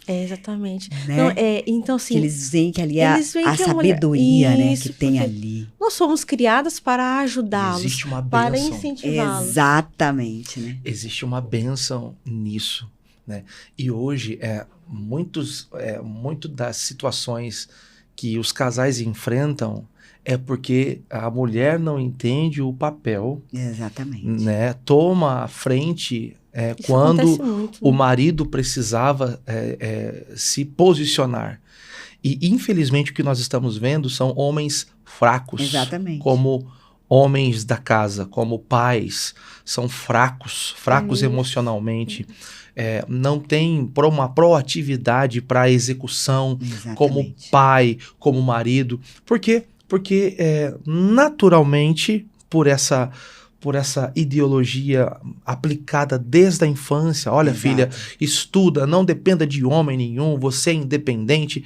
Exatamente. Né? Não, então, assim, que eles veem que ali é eles veem a que a mulher- sabedoria, né? Isso, Que tem porque ali. nós somos criadas para ajudá-los, Existe uma para bênção. incentivá-los. Exatamente, né? Existe uma bênção nisso, né? E hoje, muito das situações que os casais enfrentam é porque a mulher não entende o papel, Exatamente. né? Toma a frente Isso quando acontece muito, o né? marido precisava se posicionar. E, infelizmente, o que nós estamos vendo são homens fracos. Exatamente. Como homens da casa, como pais, são fracos Isso. emocionalmente. Não tem uma proatividade para a execução como Exatamente. pai, como marido. Por quê? Porque naturalmente, por essa ideologia aplicada desde a infância, olha, Exato. filha, estuda, não dependa de homem nenhum, você é independente.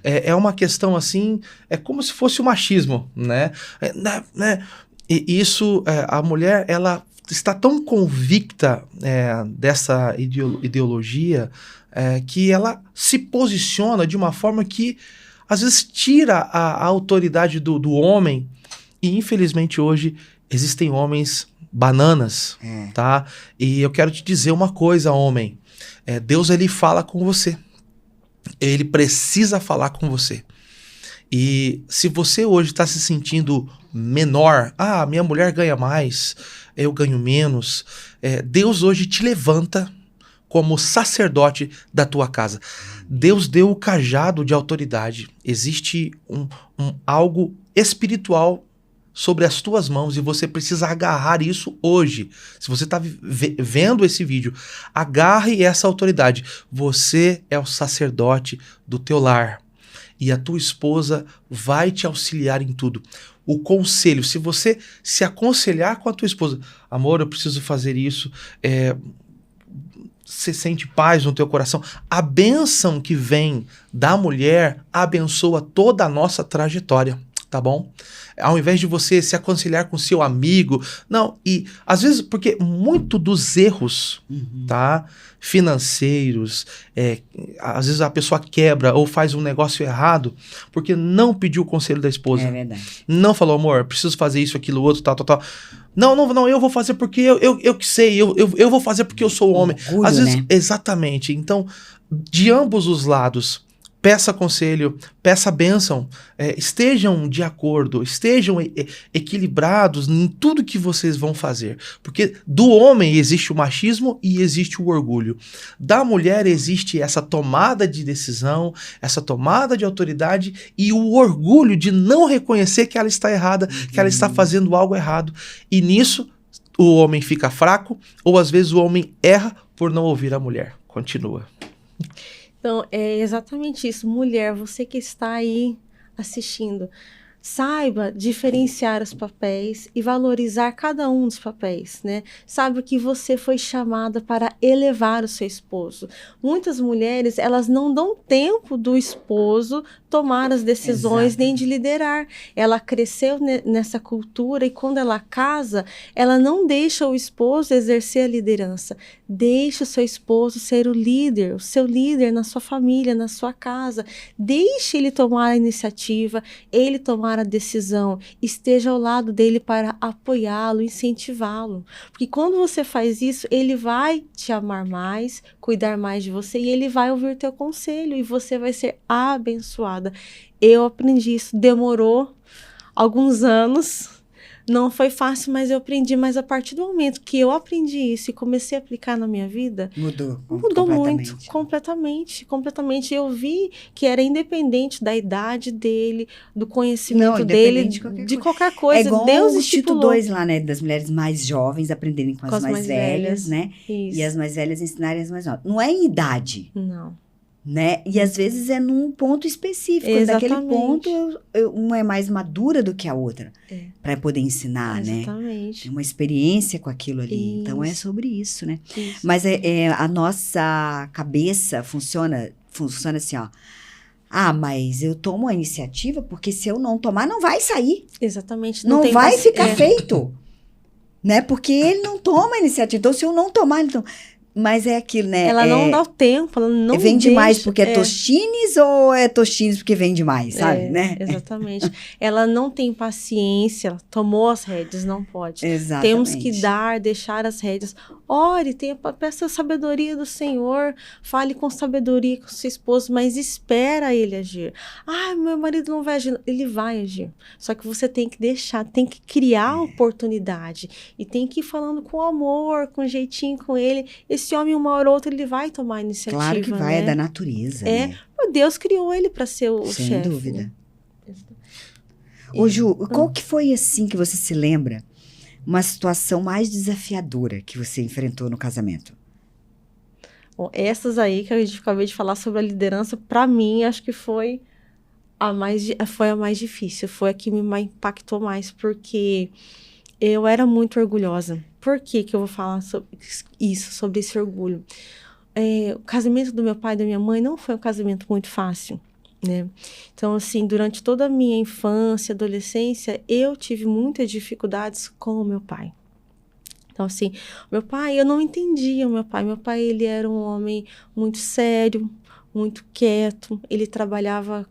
É uma questão assim, é como se fosse o machismo, né? E isso, a mulher, ela está tão convicta dessa ideologia que ela se posiciona de uma forma que às vezes tira a autoridade do homem. E infelizmente hoje existem homens bananas, tá? E eu quero te dizer uma coisa, homem. Deus, ele fala com você. Ele precisa falar com você. E se você hoje está se sentindo menor, minha mulher ganha mais, eu ganho menos, Deus hoje te levanta como sacerdote da tua casa. Deus deu o cajado de autoridade. Existe algo espiritual sobre as tuas mãos e você precisa agarrar isso hoje. Se você está vendo esse vídeo, agarre essa autoridade. Você é o sacerdote do teu lar e a tua esposa vai te auxiliar em tudo. O conselho, se você se aconselhar com a tua esposa, amor, eu preciso fazer isso, você sente paz no teu coração. A bênção que vem da mulher abençoa toda a nossa trajetória, tá bom? Ao invés de você se aconselhar com seu amigo, não, e às vezes, porque muito dos erros, tá, financeiros, às vezes a pessoa quebra ou faz um negócio errado porque não pediu o conselho da esposa. É verdade. Não falou, amor, preciso fazer isso, aquilo, outro, tal. Não, eu vou fazer porque eu que sei, eu vou fazer porque eu sou homem. Orgulho, Às vezes, né? exatamente. Então, de ambos os lados, peça conselho, peça bênção, estejam de acordo, estejam equilibrados em tudo que vocês vão fazer. Porque do homem existe o machismo e existe o orgulho. Da mulher existe essa tomada de decisão, essa tomada de autoridade e o orgulho de não reconhecer que ela está errada, que ela está fazendo algo errado. E nisso, o homem fica fraco ou às vezes o homem erra por não ouvir a mulher. Continua. Então, é exatamente isso. Mulher, você que está aí assistindo, saiba diferenciar os papéis e valorizar cada um dos papéis, né? Saiba que você foi chamada para elevar o seu esposo. Muitas mulheres, elas não dão tempo do esposo tomar as decisões, nem de liderar. Ela cresceu nessa cultura e quando ela casa, ela não deixa o esposo exercer a liderança. Deixe o seu esposo ser o líder, o seu líder na sua família, na sua casa. Deixe ele tomar a iniciativa, ele tomar a decisão. Esteja ao lado dele para apoiá-lo, incentivá-lo. Porque quando você faz isso, ele vai te amar mais, cuidar mais de você e ele vai ouvir teu conselho e você vai ser abençoada. Eu aprendi isso, demorou alguns anos. Não foi fácil, mas eu aprendi. Mas a partir do momento que eu aprendi isso e comecei a aplicar na minha vida, mudou muito, completamente. Eu vi que era independente da idade dele, do conhecimento dele, de qualquer coisa. É igual Deus o Tito estipulou. 2 lá, né? Das mulheres mais jovens aprenderem com as mais velhas, né? Isso. E as mais velhas ensinarem as mais novas. Não é em idade. Não. né? E às vezes é num ponto específico. Naquele ponto, uma é mais madura do que a outra. Para poder ensinar, né? Exatamente. Tem uma experiência com aquilo ali. Isso. Então, é sobre isso, né? Isso. Mas a nossa cabeça funciona assim, ó. Ah, mas eu tomo a iniciativa porque se eu não tomar, não vai sair. Exatamente. Não vai ficar feito. Né? Porque ele não toma a iniciativa. Então, se eu não tomar, então... Mas é aquilo, né? Ela não dá o tempo, ela não vende deixa, mais porque é Tostines ou é Tostines porque vende mais, sabe? Né? Exatamente. Ela não tem paciência, ela tomou as rédeas, não pode. Exatamente. Temos que deixar as rédeas. Ore, peça a sabedoria do Senhor, fale com sabedoria com seu esposo, mas espera ele agir. Ah, meu marido não vai agir. Ele vai agir. Só que você tem que deixar, tem que criar a oportunidade. E tem que ir falando com amor, com jeitinho com ele. Esse homem, uma hora ou outra, ele vai tomar a iniciativa. Claro que vai, né? É da natureza. Né? Deus criou ele para ser o chefe. Sem dúvida. Né? Ô, Ju, qual que foi, assim, que você se lembra, uma situação mais desafiadora que você enfrentou no casamento? Bom, essas aí que a gente acabei de falar sobre a liderança, para mim, acho que foi a mais difícil. Foi a que me impactou mais, porque eu era muito orgulhosa. Por que eu vou falar sobre esse orgulho? O casamento do meu pai e da minha mãe não foi um casamento muito fácil, né? Então, assim, durante toda a minha infância, adolescência, eu tive muitas dificuldades com o meu pai. Então, assim, meu pai, eu não entendia o meu pai. Meu pai, ele era um homem muito sério, muito quieto, ele trabalhava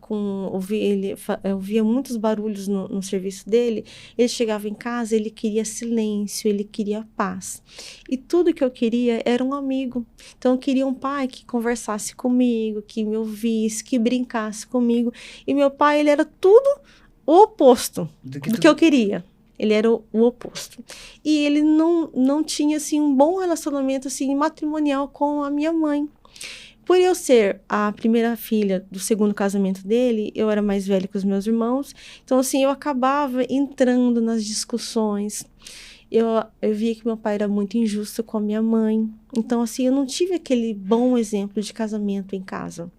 ouvia muitos barulhos no serviço dele, ele chegava em casa, ele queria silêncio, ele queria paz, e tudo que eu queria era um amigo. Então eu queria um pai que conversasse comigo, que me ouvisse, que brincasse comigo, e meu pai, ele era tudo o oposto do que eu queria. Ele era o oposto. E ele não tinha, assim, um bom relacionamento, assim, matrimonial com a minha mãe. Por eu ser a primeira filha do segundo casamento dele, eu era mais velha que os meus irmãos. Então, assim, eu acabava entrando nas discussões. Eu via que meu pai era muito injusto com a minha mãe. Então, assim, eu não tive aquele bom exemplo de casamento em casa,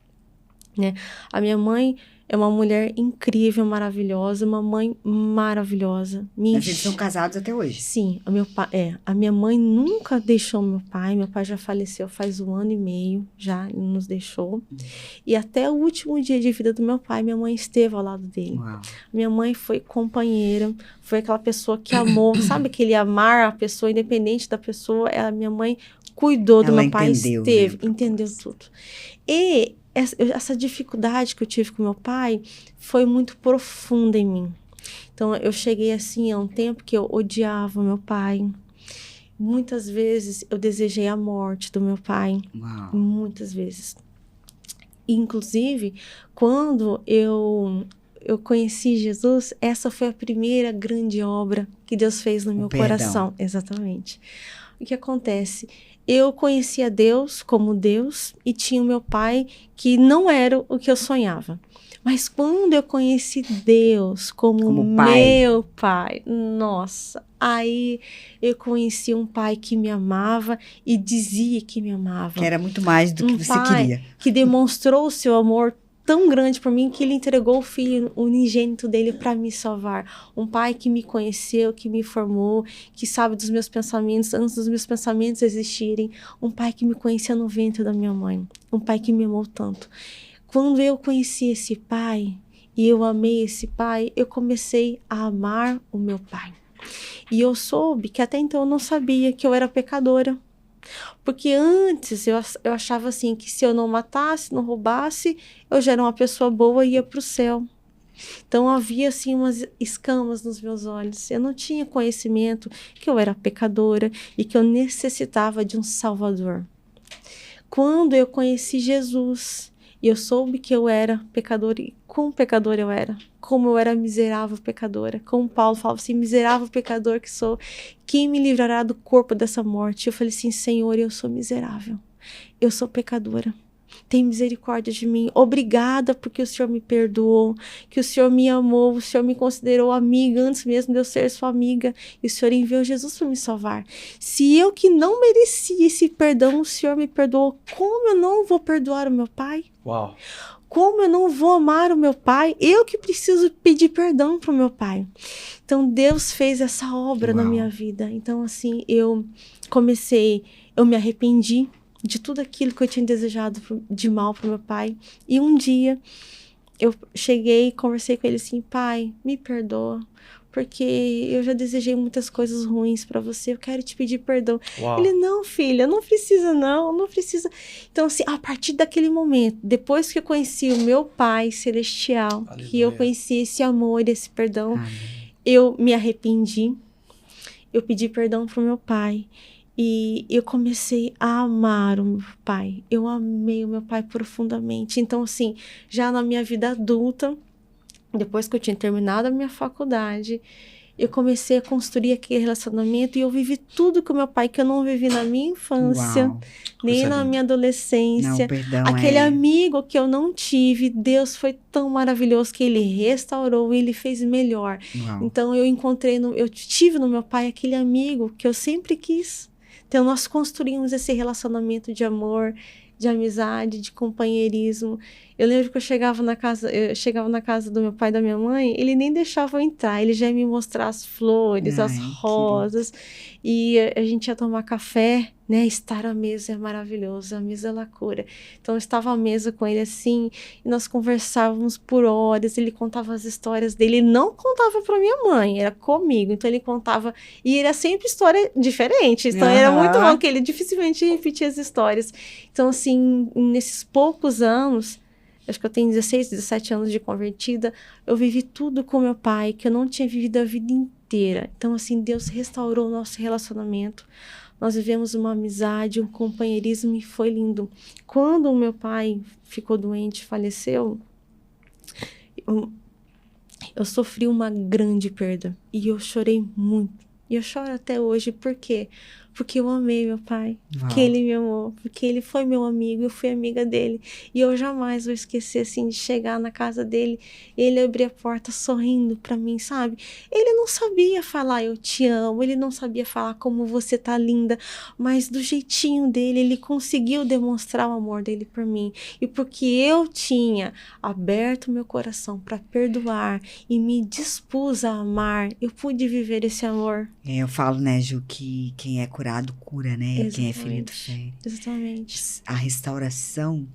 né? A minha mãe é uma mulher incrível, maravilhosa, uma mãe maravilhosa. Mas eles são casados até hoje? Sim, a minha mãe nunca deixou meu pai já faleceu faz 1 ano e meio, já nos deixou. E até o último dia de vida do meu pai, minha mãe esteve ao lado dele. Uau. Minha mãe foi companheira, foi aquela pessoa que amou, sabe aquele amar a pessoa, independente da pessoa, minha mãe cuidou do meu pai, entendeu tudo. E essa dificuldade que eu tive com meu pai foi muito profunda em mim. Então, eu cheguei assim a um tempo que eu odiava meu pai. Muitas vezes eu desejei a morte do meu pai. Uau. Muitas vezes. Inclusive, quando eu conheci Jesus, essa foi a primeira grande obra que Deus fez no meu coração. Exatamente. O que acontece? Eu conhecia Deus como Deus e tinha o meu pai que não era o que eu sonhava. Mas quando eu conheci Deus como meu pai, nossa, aí eu conheci um pai que me amava e dizia que me amava. Que era muito mais do que você queria. Que demonstrou o seu amor tão grande por mim que ele entregou o filho unigênito dele para me salvar. Um pai que me conheceu, que me formou, que sabe dos meus pensamentos antes dos meus pensamentos existirem. Um pai que me conhecia no ventre da minha mãe. Um pai que me amou tanto. Quando eu conheci esse pai e eu amei esse pai, eu comecei a amar o meu pai. E eu soube que até então eu não sabia que eu era pecadora. Porque antes eu achava assim que se eu não matasse, não roubasse, eu já era uma pessoa boa e ia para o céu. Então havia assim umas escamas nos meus olhos. Eu não tinha conhecimento que eu era pecadora e que eu necessitava de um Salvador. Quando eu conheci Jesus e eu soube que eu era pecadora, e quão pecadora eu era, como eu era miserável pecadora, como Paulo falava assim, miserável pecador que sou, quem me livrará do corpo dessa morte? Eu falei assim, Senhor, eu sou miserável, eu sou pecadora, tem misericórdia de mim. Obrigada porque o Senhor me perdoou, que o Senhor me amou, o Senhor me considerou amiga antes mesmo de eu ser sua amiga. E o Senhor enviou Jesus para me salvar. Se eu que não merecia esse perdão, o Senhor me perdoou, como eu não vou perdoar o meu pai? Uau. Como eu não vou amar o meu pai? Eu que preciso pedir perdão para o meu pai. Então, Deus fez essa obra na minha vida. Então, assim, eu me arrependi de tudo aquilo que eu tinha desejado de mal para o meu pai. E um dia, eu cheguei e conversei com ele assim, pai, me perdoa. Porque eu já desejei muitas coisas ruins para você, eu quero te pedir perdão. Uau. Ele, não, filha, não precisa não precisa. Então, assim, a partir daquele momento, depois que eu conheci o meu Pai Celestial, Aleluia. que eu conheci esse amor, esse perdão, eu me arrependi, eu pedi perdão pro meu pai. E eu comecei a amar o meu pai. Eu amei o meu pai profundamente. Então, assim, já na minha vida adulta, depois que eu tinha terminado a minha faculdade, eu comecei a construir aquele relacionamento e eu vivi tudo com o meu pai que eu não vivi na minha infância, nem na minha adolescência. Não, perdão, aquele amigo que eu não tive, Deus foi tão maravilhoso que ele restaurou e ele fez melhor. Uau. Então eu tive no meu pai aquele amigo que eu sempre quis. Então nós construímos esse relacionamento de amor, de amizade, de companheirismo. Eu lembro que eu chegava na casa do meu pai e da minha mãe, ele nem deixava eu entrar, ele já ia me mostrar as flores, as rosas, e a gente ia tomar café, né? Estar à mesa é maravilhoso, a mesa é loucura. Então eu estava à mesa com ele assim, e nós conversávamos por horas, ele contava as histórias dele, ele não contava para minha mãe, era comigo, então ele contava, e era sempre história diferente, então era muito bom, que ele dificilmente repetia as histórias. Então assim, nesses poucos anos, acho que eu tenho 16, 17 anos de convertida, eu vivi tudo com meu pai, que eu não tinha vivido a vida inteira. Então, assim, Deus restaurou o nosso relacionamento. Nós vivemos uma amizade, um companheirismo e foi lindo. Quando o meu pai ficou doente, faleceu, eu sofri uma grande perda e eu chorei muito. E eu choro até hoje, por quê? Porque eu amei meu pai, porque ele me amou, porque ele foi meu amigo, eu fui amiga dele. E eu jamais vou esquecer, assim, de chegar na casa dele, ele abrir a porta sorrindo pra mim, sabe? Ele não sabia falar eu te amo, ele não sabia falar como você tá linda, mas do jeitinho dele, ele conseguiu demonstrar o amor dele por mim. E porque eu tinha aberto meu coração pra perdoar e me dispus a amar, eu pude viver esse amor. Eu falo, né, Ju, que quem é curado cura, né? Exatamente. Quem é ferido fere. Exatamente. A restauração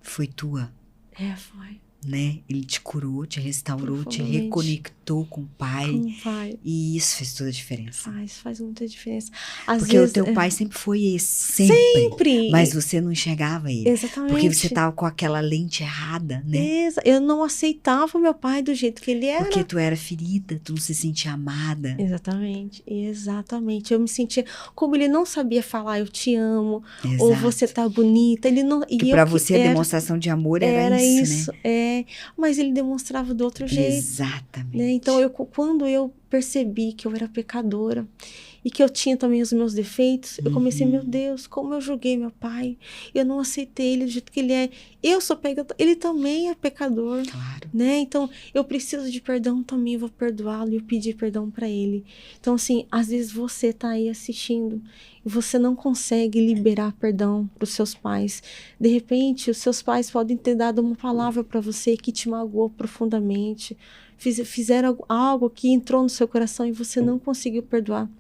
foi tua, Foi. né? Ele te curou, te restaurou, te reconectou com o pai. Com o pai. E isso fez toda a diferença. Faz muita diferença. Porque o teu pai sempre foi esse, sempre. Mas você não enxergava ele. Exatamente. Porque você tava com aquela lente errada, né? Eu não aceitava o meu pai do jeito que ele era. Porque tu era ferida, tu não se sentia amada. Exatamente. Eu me sentia, como ele não sabia falar eu te amo, ou você tá bonita, ele não... Que pra você a demonstração de amor era isso, né? Mas ele demonstrava do outro jeito. Exatamente. Né? Então, quando eu percebi que eu era pecadora e que eu tinha também os meus defeitos, eu comecei, meu Deus, como eu julguei meu pai. Eu não aceitei ele do jeito que ele é. Eu sou pecador, ele também é pecador. Claro. Né? Então, eu preciso de perdão também, eu vou perdoá-lo e eu pedir perdão para ele. Então, assim, às vezes você tá aí assistindo e você não consegue liberar perdão para os seus pais. De repente, os seus pais podem ter dado uma palavra para você que te magoou profundamente. Fizeram algo que entrou no seu coração e você não conseguiu perdoar.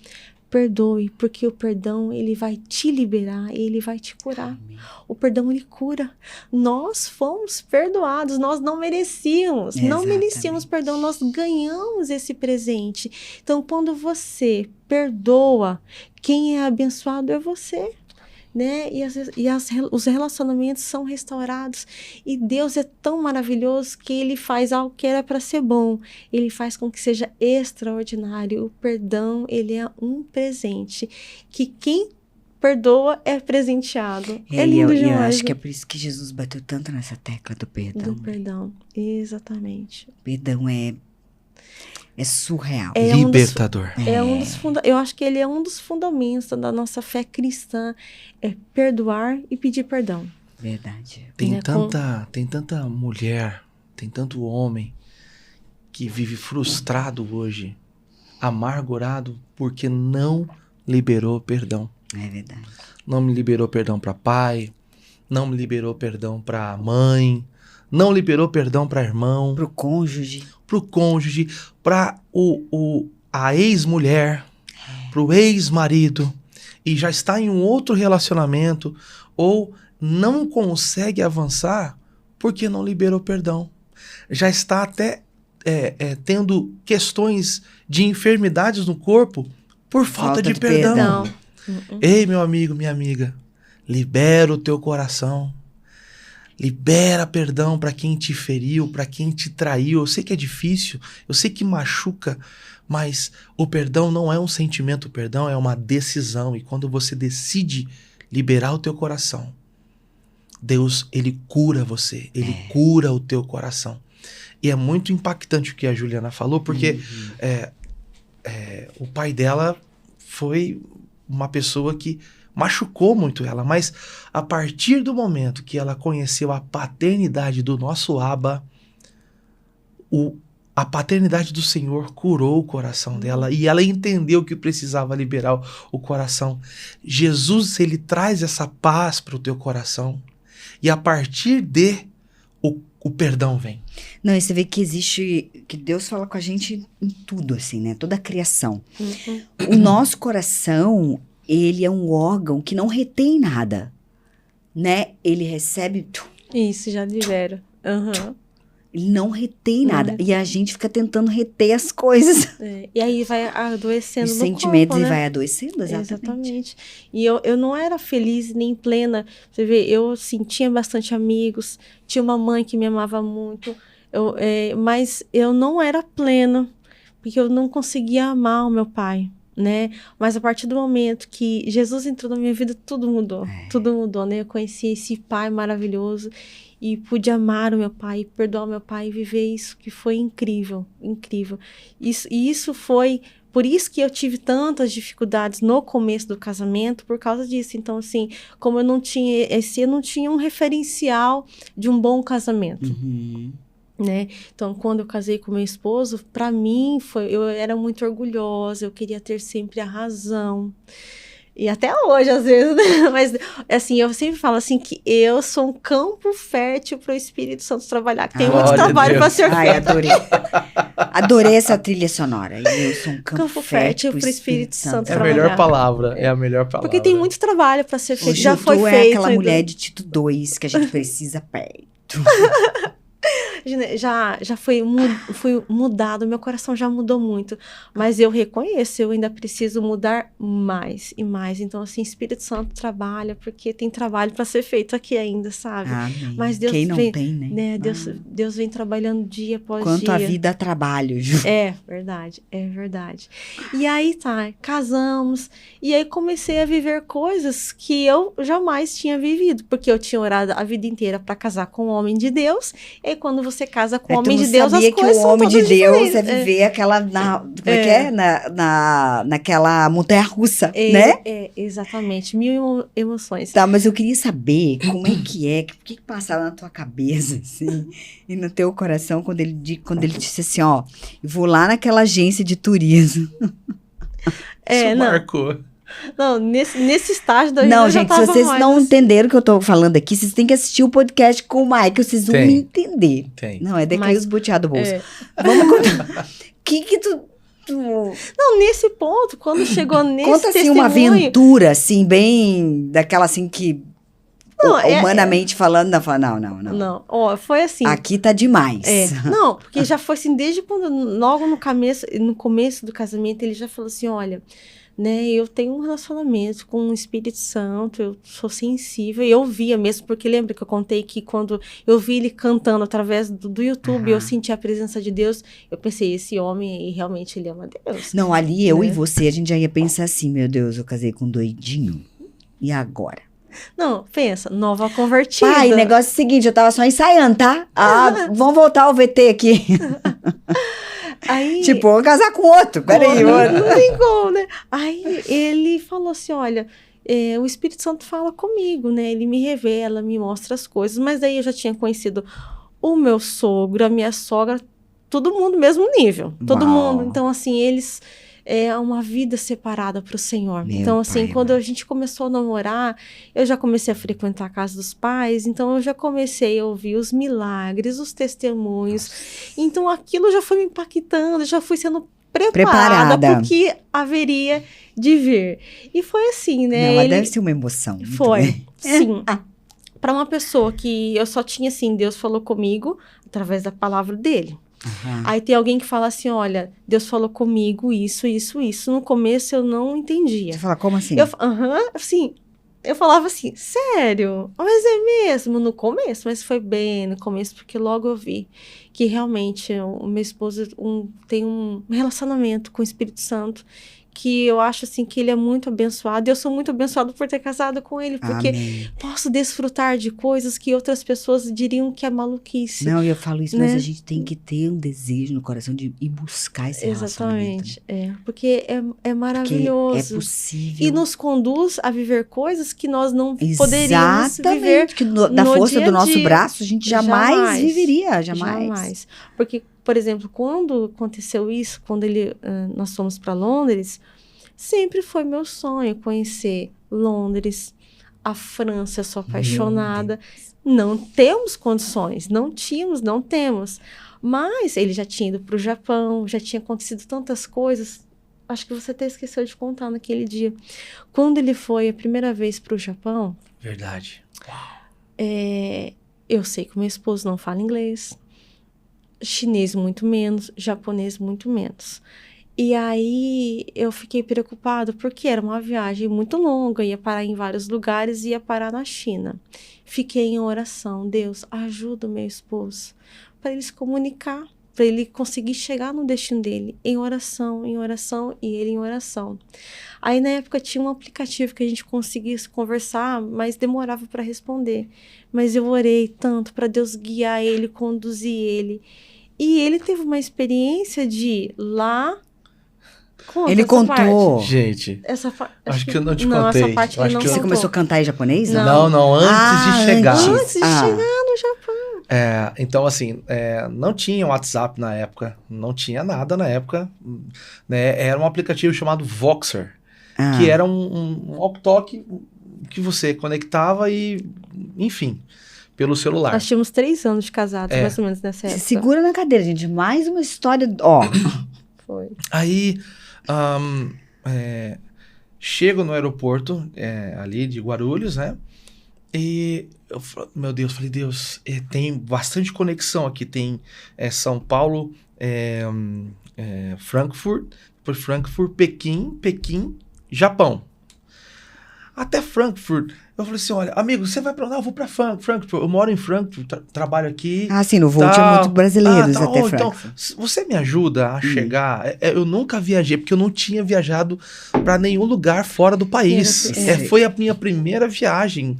Perdoe, porque o perdão, ele vai te liberar, ele vai te curar. Amém. O perdão, ele cura. Nós fomos perdoados, nós não merecíamos. Exatamente. Não merecíamos perdão, nós ganhamos esse presente. Então, quando você perdoa, quem é abençoado é você. Né? Os relacionamentos são restaurados e Deus é tão maravilhoso que ele faz algo que era para ser bom, ele faz com que seja extraordinário. O perdão, ele é um presente que quem perdoa é presentenciado. É lindo demais. Eu acho que é por isso que Jesus bateu tanto nessa tecla do perdão. Do perdão, exatamente. Perdão é surreal. Libertador. Eu acho que ele é um dos fundamentos da nossa fé cristã, é perdoar e pedir perdão. Verdade. Tem tanta mulher, tem tanto homem que vive frustrado hoje, amargurado, porque não liberou perdão. É verdade. Não me liberou perdão para pai, não me liberou perdão para mãe, não liberou perdão para irmão, Pro cônjuge, para a ex-mulher, pro ex-marido, e já está em um outro relacionamento, ou não consegue avançar porque não liberou perdão. Já está até tendo questões de enfermidades no corpo por falta de perdão. Ei, meu amigo, minha amiga, libera o teu coração. Libera perdão para quem te feriu, para quem te traiu. Eu sei que é difícil, eu sei que machuca, mas o perdão não é um sentimento, o perdão é uma decisão. E quando você decide liberar o teu coração, Deus, ele cura você, ele cura o teu coração. E é muito impactante o que a Juliana falou, porque o pai dela foi uma pessoa que machucou muito ela, mas a partir do momento que ela conheceu a paternidade do nosso Abba, a paternidade do Senhor curou o coração dela e ela entendeu que precisava liberar o coração. Jesus, ele traz essa paz para o teu coração e a partir o perdão vem. Não, e você vê que que Deus fala com a gente em tudo, assim, né? Toda a criação. O nosso coração, ele é um órgão que não retém nada, né? Ele recebe... Isso, já libera. Ele não retém nada. E a gente fica tentando reter as coisas. E aí vai adoecendo Os no sentimentos corpo, né? vai adoecendo, exatamente. E eu não era feliz nem plena. Você vê, eu assim, tinha bastante amigos, tinha uma mãe que me amava muito, mas eu não era plena, porque eu não conseguia amar o meu pai, né? Mas a partir do momento que Jesus entrou na minha vida, tudo mudou. Tudo mudou, né? Eu conheci esse pai maravilhoso e pude amar o meu pai, perdoar o meu pai e viver isso que foi incrível, incrível. Isso foi, por isso que eu tive tantas dificuldades no começo do casamento, por causa disso. Então, assim, como eu não tinha um referencial de um bom casamento. Né? Então, quando eu casei com meu esposo, para mim, eu era muito orgulhosa, eu queria ter sempre a razão. E até hoje, às vezes, né? Mas, assim, eu sempre falo assim que eu sou um campo fértil para o Espírito Santo trabalhar, que tem muito trabalho para ser feito. Ai, adorei. Adorei essa trilha sonora. Eu sou um campo fértil para o Espírito Santo É trabalhar. a melhor palavra, é a melhor palavra. Porque tem muito trabalho para ser feito, já Tu foi feito. é aquela mulher de Tito 2 que a gente precisa perto. Já foi mudado, meu coração já mudou muito, mas eu reconheço, eu ainda preciso mudar mais e mais. Então, assim, Espírito Santo trabalha, porque tem trabalho para ser feito aqui ainda, sabe? Amém. Mas Deus quem não vem, tem, né? Deus vem trabalhando dia após Quanto dia. a vida a trabalho, Ju. É verdade. E aí casamos, e aí comecei a viver coisas que eu jamais tinha vivido, porque eu tinha orado a vida inteira para casar com um homem de Deus, e aí quando você casa com um homem de Deus, as coisas são todas diferentes. Que o homem de Deus é viver aquela, naquela montanha-russa, né? Exatamente, 1000 emoções. Tá, mas eu queria saber como é, o que passava na tua cabeça, assim, e no teu coração, quando ele disse assim, ó, eu vou lá naquela agência de turismo. Isso marcou. Não, nesse estágio da vida não, eu já gente, tava se vocês mais não assim. entenderam o que eu tô falando aqui, vocês têm que assistir o podcast com o Michael, vocês vão me entender. Tem. Não, é daqueles boteados do bolso. Vamos contar. Que tu... Não, nesse ponto, quando chegou nesse conta, assim, testemunho... uma aventura, assim, bem... Daquela, assim, que... humanamente falando, não. Não, foi assim... Aqui tá demais. Não, porque já foi assim, desde quando... Logo no começo do casamento, ele já falou assim, olha... Né, eu tenho um relacionamento com o Espírito Santo, eu sou sensível, e eu via mesmo, porque lembra que eu contei que quando eu vi ele cantando através do YouTube, eu senti a presença de Deus, eu pensei, esse homem, realmente ele ama Deus. Não, ali eu e você, a gente já ia pensar assim, meu Deus, eu casei com um doidinho, e agora? Não, pensa, nova convertida. Pai, negócio é o seguinte, eu tava só ensaiando, tá? Vamos voltar ao VT aqui. Aí, tipo, vou casar com outro, peraí. Não tem como, né? Aí ele falou assim, olha, o Espírito Santo fala comigo, né? Ele me revela, me mostra as coisas. Mas daí eu já tinha conhecido o meu sogro, a minha sogra, todo mundo no mesmo nível. Todo mundo. Então, assim, eles... É uma vida separada para o Senhor. Então, assim, quando a gente começou a namorar, eu já comecei a frequentar a casa dos pais, então eu já comecei a ouvir os milagres, os testemunhos. Então, aquilo já foi me impactando, já fui sendo preparada porque haveria de vir. E foi assim, né? Não, deve ser uma emoção. Foi, sim. Para uma pessoa que eu só tinha, assim, Deus falou comigo através da palavra dele. Uhum. Aí tem alguém que fala assim, olha, Deus falou comigo isso. No começo eu não entendia. Você fala, como assim? Eu falava assim, sério? Mas é mesmo? No começo, mas foi bem no começo, porque logo eu vi que realmente o meu esposo tem um relacionamento com o Espírito Santo, que eu acho assim que ele é muito abençoado, e eu sou muito abençoada por ter casado com ele, porque posso desfrutar de coisas que outras pessoas diriam que é maluquice. Não, eu falo isso, mas a gente tem que ter um desejo no coração de ir buscar esse relacionamento. Exatamente, porque é maravilhoso. Porque é possível. E nos conduz a viver coisas que nós não poderíamos viver que da força do nosso braço a gente jamais viveria, jamais. Porque, por exemplo, quando aconteceu isso, quando nós fomos para Londres, sempre foi meu sonho conhecer Londres, a França. Eu sou apaixonada. Não temos condições, não temos. Mas ele já tinha ido para o Japão, já tinha acontecido tantas coisas. Acho que você até esqueceu de contar naquele dia. Quando ele foi a primeira vez para o Japão... Verdade. Eu sei que o meu esposo não fala inglês. Chinês muito menos, japonês muito menos. E aí eu fiquei preocupada porque era uma viagem muito longa, ia parar em vários lugares e ia parar na China. Fiquei em oração, Deus, ajuda o meu esposo para ele se comunicar, para ele conseguir chegar no destino dele, em oração e ele em oração. Aí na época tinha um aplicativo que a gente conseguia se conversar, mas demorava para responder. Mas eu orei tanto para Deus guiar ele, conduzir ele. E ele teve uma experiência de lá... Ele contou. Parte. Gente, acho que eu não te contei. Essa parte ele não Você começou a cantar em japonês? Não, antes de chegar. Antes de chegar no Japão. Então, assim, não tinha WhatsApp na época, não tinha nada na época, né? Era um aplicativo chamado Voxer, que era um walkie-talkie que você conectava e, enfim, pelo celular. Nós tínhamos 3 anos de casados, mais ou menos, nessa época. Se segura na cadeira, gente. Mais uma história... Foi. Aí... chego no aeroporto ali de Guarulhos, né? E eu falei, Deus, tem bastante conexão aqui. Tem São Paulo, Frankfurt, depois Frankfurt, Pequim, Japão. Até Frankfurt, eu falei assim, olha, amigo, você vai pra onde? Eu vou pra Frankfurt, eu moro em Frankfurt, trabalho aqui. Sim, no voo tinha muitos brasileiros até Frankfurt. Então, você me ajuda a chegar? Eu nunca viajei, porque eu não tinha viajado pra nenhum lugar fora do país. Foi a minha primeira viagem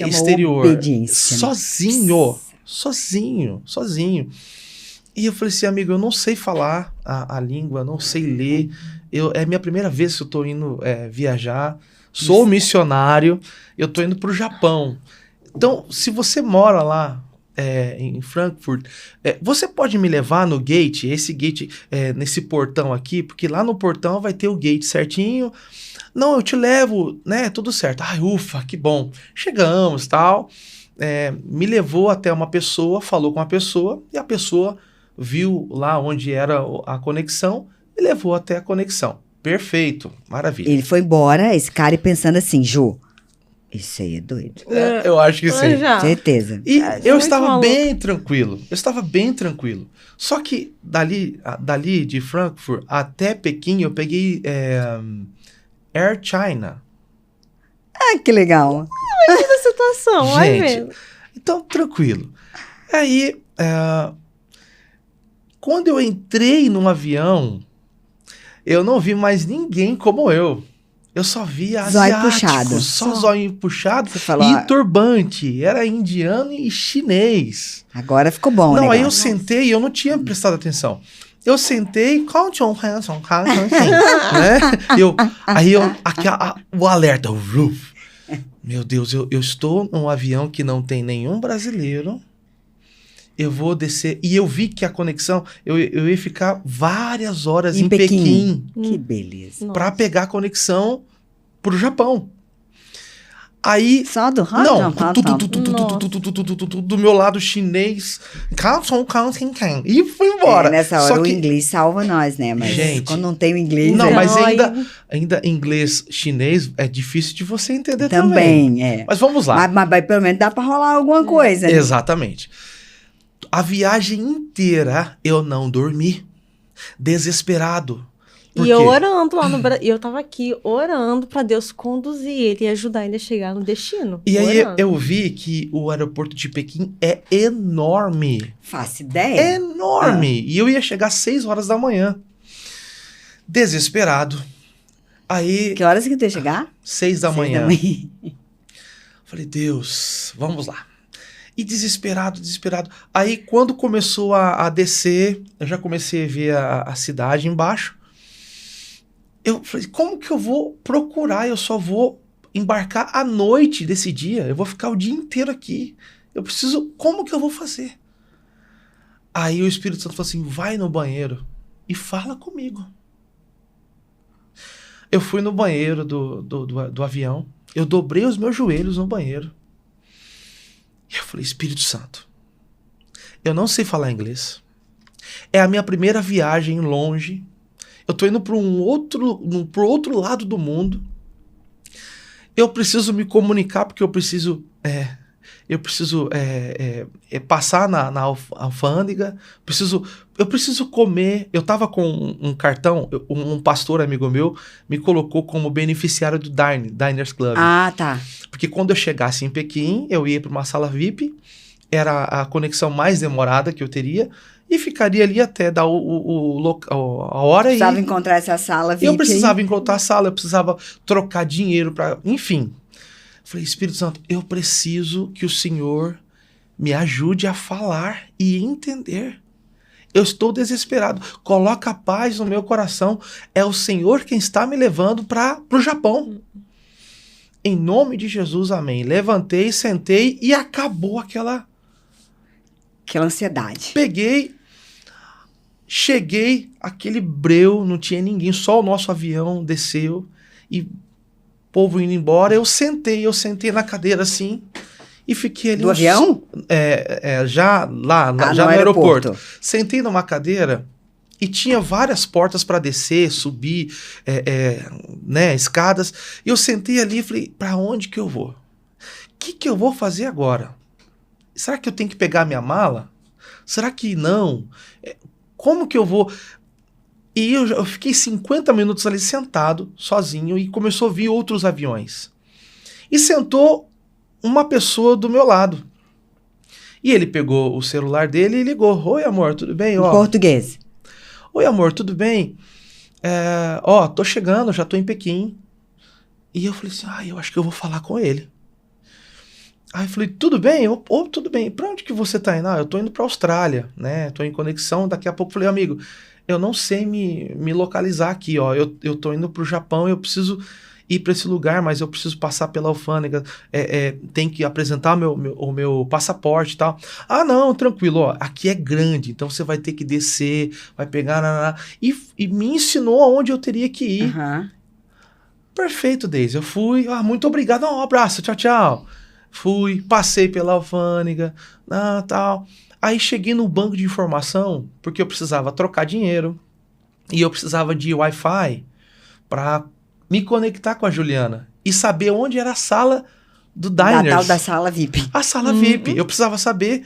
exterior. Obediência, sozinho. E eu falei assim, amigo, eu não sei falar a língua, não sei ler. É minha primeira vez que eu tô indo viajar. Sou missionário, eu tô indo pro Japão. Então, se você mora lá em Frankfurt, você pode me levar no gate, esse gate, nesse portão aqui, porque lá no portão vai ter o gate certinho. Não, eu te levo, né? Tudo certo. Ai, ufa, que bom. Chegamos, tal. Me levou até uma pessoa, falou com a pessoa, e a pessoa viu lá onde era a conexão e levou até a conexão. Perfeito, maravilha. Ele foi embora, esse cara, pensando assim, Ju, isso aí é doido. Eu acho que sim. Certeza. E eu estava bem tranquilo. Só que dali de Frankfurt até Pequim, eu peguei Air China. Que legal. Imagina a situação, vai ver. Então, tranquilo. Aí, quando eu entrei num avião, eu não vi mais ninguém como eu. Eu só via asiáticos, só zóio puxado e turbante. Era indiano e chinês. Agora ficou bom, né? Aí eu sentei e eu não tinha prestado atenção. eu sentei, né? O alerta, meu Deus, eu estou num avião que não tem nenhum brasileiro, eu vou descer, e eu vi que a conexão, eu ia ficar várias horas em Pequim. Que beleza. Para pegar a conexão pro Japão. Aí... Só do Não, do meu lado chinês. E foi embora. Nessa hora o inglês salva nós, né? Mas gente, quando não tem o inglês... Não, mas ainda inglês chinês é difícil de você entender também. É. Mas vamos lá. Mas pelo menos dá para rolar alguma coisa, né? Exatamente. A viagem inteira eu não dormi. Desesperado. E eu orando lá no Brasil. Eu tava aqui orando pra Deus conduzir ele e ajudar ele a chegar no destino. E aí eu vi que o aeroporto de Pequim é enorme. Faço ideia. Enorme. E eu ia chegar às 6 horas da manhã. Desesperado. Aí... Que horas que tu ia chegar? 6 da manhã. Falei, Deus, vamos lá. E desesperado. Aí quando começou a descer, eu já comecei a ver a cidade embaixo. Eu falei, como que eu vou procurar? Eu só vou embarcar à noite desse dia. Eu vou ficar o dia inteiro aqui. Como que eu vou fazer? Aí o Espírito Santo falou assim, vai no banheiro e fala comigo. Eu fui no banheiro do avião. Eu dobrei os meus joelhos no banheiro. E eu falei, Espírito Santo, eu não sei falar inglês. É a minha primeira viagem longe. Eu tô indo para pro outro lado do mundo. Eu preciso me comunicar porque eu preciso passar na alfândega. Eu preciso comer. Eu tava com um cartão, um pastor amigo meu me colocou como beneficiário do Diners Club. Ah, tá. Porque quando eu chegasse em Pequim, eu ia para uma sala VIP, era a conexão mais demorada que eu teria, e ficaria ali até dar a hora. Precisava encontrar essa sala VIP. Eu precisava encontrar a sala, eu precisava trocar dinheiro para... Enfim. Falei, Espírito Santo, eu preciso que o Senhor me ajude a falar e entender. Eu estou desesperado. Coloca a paz no meu coração. É o Senhor quem está me levando para o Japão. Em nome de Jesus, amém. Levantei, sentei e acabou aquela ansiedade. Cheguei, aquele breu, não tinha ninguém, só o nosso avião desceu e o povo indo embora. Eu sentei na cadeira assim e fiquei ali. Do avião? Já no aeroporto. Sentei numa cadeira e tinha várias portas para descer, subir, escadas. E eu sentei ali e falei, para onde que eu vou? O que eu vou fazer agora? Será que eu tenho que pegar minha mala? Será que não? Como que eu vou? E eu fiquei 50 minutos ali sentado, sozinho, e começou a vir outros aviões. E sentou uma pessoa do meu lado. E ele pegou o celular dele e ligou. Oi, amor, tudo bem? Em português. Oi, amor, tudo bem? Tô chegando, já tô em Pequim. E eu falei assim, eu acho que eu vou falar com ele. Aí eu falei, tudo bem? Tudo bem. Pra onde que você tá indo? Eu tô indo pra Austrália, né? Tô em conexão, daqui a pouco eu falei, amigo, eu não sei me localizar aqui, ó. Eu tô indo pro Japão, eu preciso ir para esse lugar, mas eu preciso passar pela alfândega, tem que apresentar o meu passaporte e tal. Ah, não, tranquilo, ó, aqui é grande, então você vai ter que descer, vai pegar, e me ensinou aonde eu teria que ir. Uhum. Perfeito, Deise, eu fui, muito obrigado, um abraço, tchau, tchau. Fui, passei pela alfândega, tal. Aí cheguei no banco de informação, porque eu precisava trocar dinheiro, e eu precisava de Wi-Fi para me conectar com a Juliana e saber onde era a sala do Diners. Da tal da sala VIP. A sala VIP. Eu precisava saber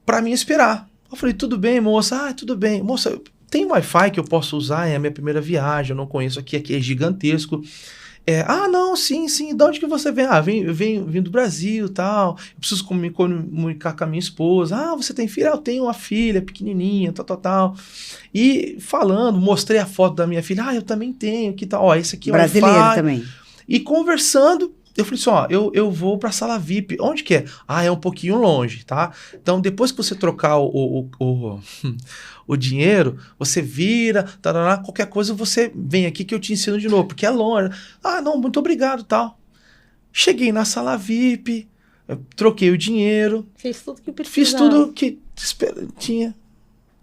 para me esperar. Eu falei, tudo bem, moça? Tudo bem. Moça, tem Wi-Fi que eu posso usar? É a minha primeira viagem, eu não conheço aqui é gigantesco. Não, sim. De onde que você vem? Vem do Brasil e tal. Eu preciso me comunicar com a minha esposa. Você tem filha? Eu tenho uma filha pequenininha, tal. E falando, mostrei a foto da minha filha. Eu também tenho, que tal. Esse aqui é o brasileiro Wi-Fi. Também. E conversando, eu falei assim, ó, eu vou pra sala VIP. Onde que é? Ah, é um pouquinho longe, tá? Então, depois que você trocar o dinheiro, você vira, tarará, qualquer coisa você vem aqui que eu te ensino de novo, porque é longe. Ah, não, muito obrigado, tal. Cheguei na sala VIP, eu troquei o dinheiro. Fiz tudo que precisava. Fiz tudo que tinha.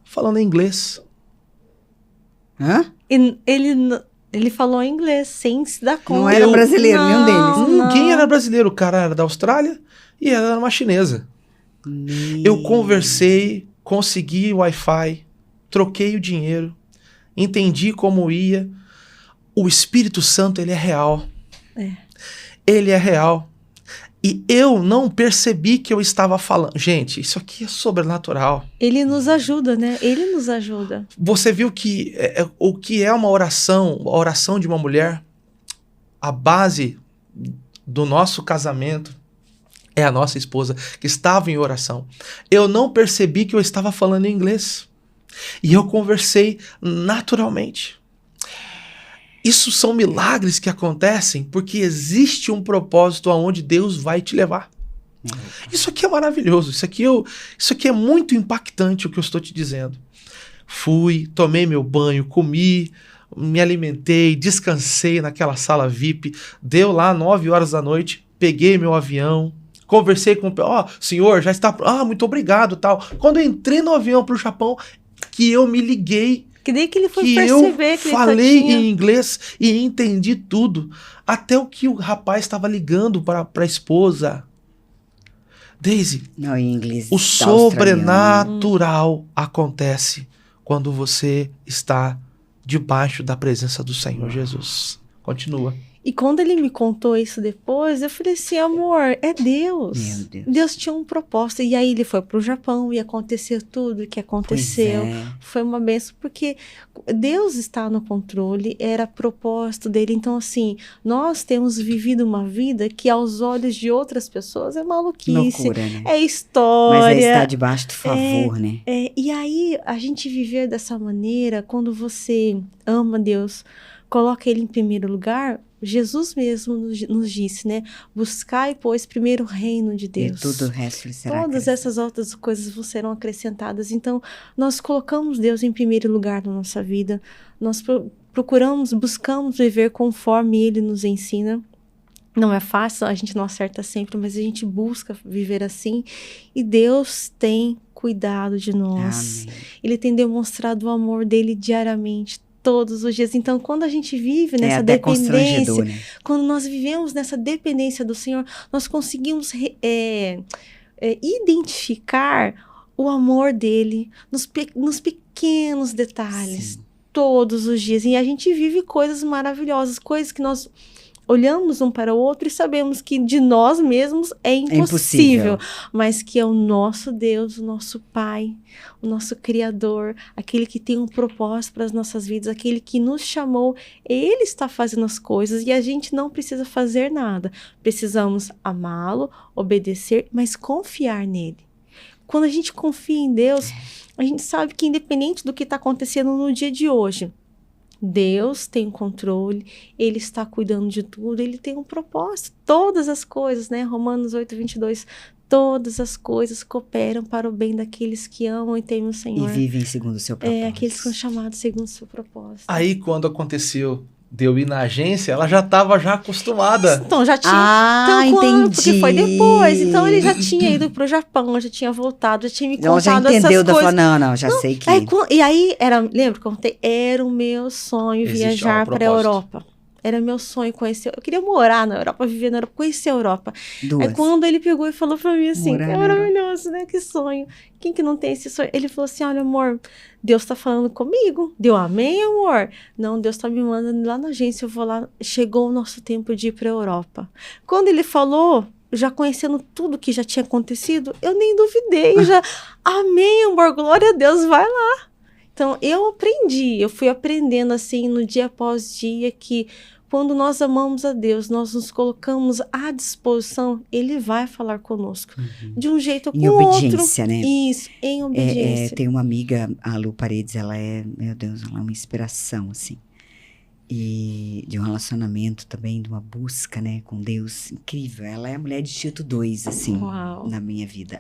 Falando inglês. Hã? Ele falou inglês sem se dar conta. Não era brasileiro, nenhum deles. Ninguém era brasileiro. O cara era da Austrália e ela era uma chinesa. Eu conversei, consegui Wi-Fi, troquei o dinheiro, entendi como ia. O Espírito Santo, ele é real. Ele é real. E eu não percebi que eu estava falando. Gente, isso aqui é sobrenatural. Ele nos ajuda, né? Ele nos ajuda. Você viu que o que é uma oração, a oração de uma mulher, a base do nosso casamento é a nossa esposa, que estava em oração. Eu não percebi que eu estava falando em inglês. E eu conversei naturalmente. Isso são milagres que acontecem porque existe um propósito aonde Deus vai te levar. Isso aqui é maravilhoso. Isso aqui é muito impactante o que eu estou te dizendo. Fui, tomei meu banho, comi, me alimentei, descansei naquela sala VIP. Deu lá 9 horas da noite, peguei meu avião, conversei com o senhor, já está... muito obrigado, tal. Quando eu entrei no avião para o Japão, que eu me liguei, que daí que ele foi que perceber eu que falei ele em inglês e entendi tudo. Até o que o rapaz estava ligando para a esposa. Daisy, não, em inglês, o sobrenatural acontece quando você está debaixo da presença do Senhor Jesus. Continua. E quando ele me contou isso depois, eu falei assim, amor, é Deus. Meu Deus. Deus tinha um propósito. E aí ele foi pro Japão e aconteceu tudo o que aconteceu. Foi uma bênção, porque Deus está no controle, era propósito dele. Então, assim, nós temos vivido uma vida que aos olhos de outras pessoas é maluquice. Loucura, né? É história. Mas aí está debaixo do favor, né? E aí, a gente viver dessa maneira, quando você ama Deus, coloca ele em primeiro lugar... Jesus mesmo nos disse, né? Buscai, pois, primeiro o reino de Deus. E tudo o resto lhe será Todas essas outras coisas vos serão acrescentadas. Então, nós colocamos Deus em primeiro lugar na nossa vida. Nós buscamos viver conforme Ele nos ensina. Não é fácil, a gente não acerta sempre, mas a gente busca viver assim. E Deus tem cuidado de nós. Amém. Ele tem demonstrado o amor dele diariamente, todos os dias. Então, quando a gente vive nessa dependência, né? quando nós vivemos nessa dependência do Senhor, nós conseguimos identificar o amor dele nos pequenos detalhes, sim, todos os dias. E a gente vive coisas maravilhosas, coisas que nós olhamos um para o outro e sabemos que de nós mesmos é impossível, mas que é o nosso Deus, o nosso Pai, o nosso Criador, aquele que tem um propósito para as nossas vidas, aquele que nos chamou, Ele está fazendo as coisas e a gente não precisa fazer nada. Precisamos amá-lo, obedecer, mas confiar nele. Quando a gente confia em Deus, a gente sabe que independente do que está acontecendo no dia de hoje, Deus tem controle, Ele está cuidando de tudo, Ele tem um propósito. Todas as coisas, né? Romanos 8:22, todas as coisas cooperam para o bem daqueles que amam e temem o Senhor. E vivem segundo o seu propósito. Aqueles que são chamados segundo o seu propósito. Aí, quando aconteceu de eu ir na agência, ela já estava acostumada. Então, já tinha... entendi. Porque foi depois. Então, ele já tinha ido pro Japão, já tinha voltado, já tinha me contado já entendeu essas coisas. Não, já sei que... E aí, lembra que eu contei? Era o meu sonho viajar para a Europa. Era meu sonho conhecer... Eu queria morar na Europa, viver na Europa, conhecer a Europa. Aí, quando ele pegou e falou pra mim assim, é maravilhoso, né? Que sonho. Quem que não tem esse sonho? Ele falou assim, olha, amor, Deus tá falando comigo. Deu amém, amor? Não, Deus tá me mandando lá na agência, eu vou lá. Chegou o nosso tempo de ir pra Europa. Quando ele falou, já conhecendo tudo que já tinha acontecido, eu nem duvidei. Eu já, amém, amor, glória a Deus, vai lá. Então, eu fui aprendendo assim, no dia após dia, que quando nós amamos a Deus, nós nos colocamos à disposição, Ele vai falar conosco. De um jeito ou com outro. Em obediência, né? Isso, em obediência. Tem uma amiga, a Lu Paredes, ela é, meu Deus, ela é uma inspiração, assim. e de um relacionamento também, de uma busca, né, com Deus incrível. Ela é a mulher de Tito 2, assim, na minha vida,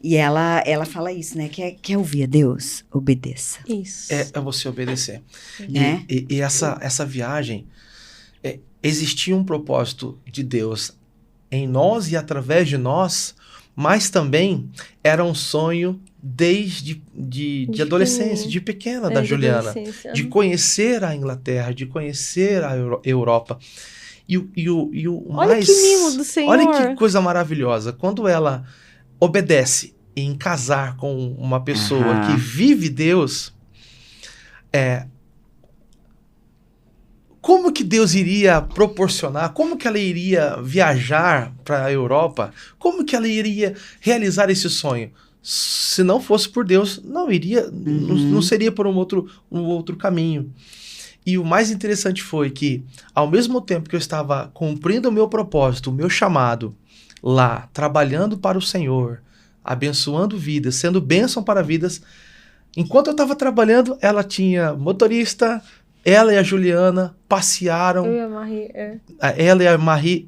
E ela fala isso, né, quer ouvir a Deus? Obedeça. Isso. É você obedecer. Né? E essa viagem, existia um propósito de Deus em nós e através de nós, mas também era um sonho desde de adolescência, de pequena da Juliana, de conhecer a Inglaterra, de conhecer a Europa. E o olha mais, que mimo do Senhor. Olha que coisa maravilhosa. Quando ela obedece em casar com uma pessoa que vive Deus, como que Deus iria proporcionar, como que ela iria viajar para a Europa, como que ela iria realizar esse sonho? Se não fosse por Deus, não iria, não seria por um outro caminho. E o mais interessante foi que, ao mesmo tempo que eu estava cumprindo o meu propósito, o meu chamado, lá, trabalhando para o Senhor, abençoando vidas, sendo bênção para vidas, enquanto eu estava trabalhando, ela tinha motorista, ela e a Juliana passearam. Eu e a Marie, Ela e a Marie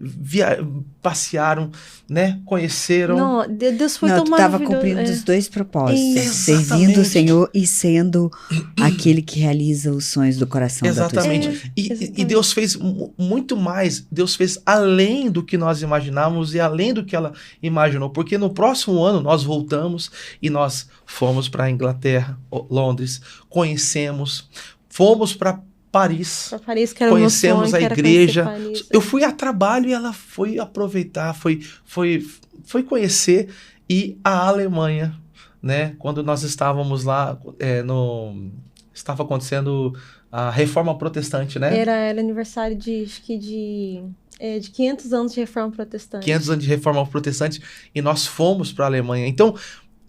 passearam, né? Conheceram. Não, Deus foi tão tu maravilhoso. estava cumprindo os dois propósitos. Exatamente. Servindo o Senhor e sendo aquele que realiza os sonhos do coração da tua esposa. Exatamente. E Deus fez muito mais. Deus fez além do que nós imaginávamos e além do que ela imaginou. Porque no próximo ano nós voltamos e nós fomos para a Inglaterra, Londres, conhecemos, fomos para Paris, que era conhecemos sonho, a igreja. Eu fui a trabalho e ela foi aproveitar, foi conhecer. E a Alemanha, né? Quando nós estávamos lá, estava acontecendo a Reforma Protestante, né? Era aniversário de 500 anos de Reforma Protestante. 500 anos de Reforma Protestante e nós fomos para a Alemanha. Então,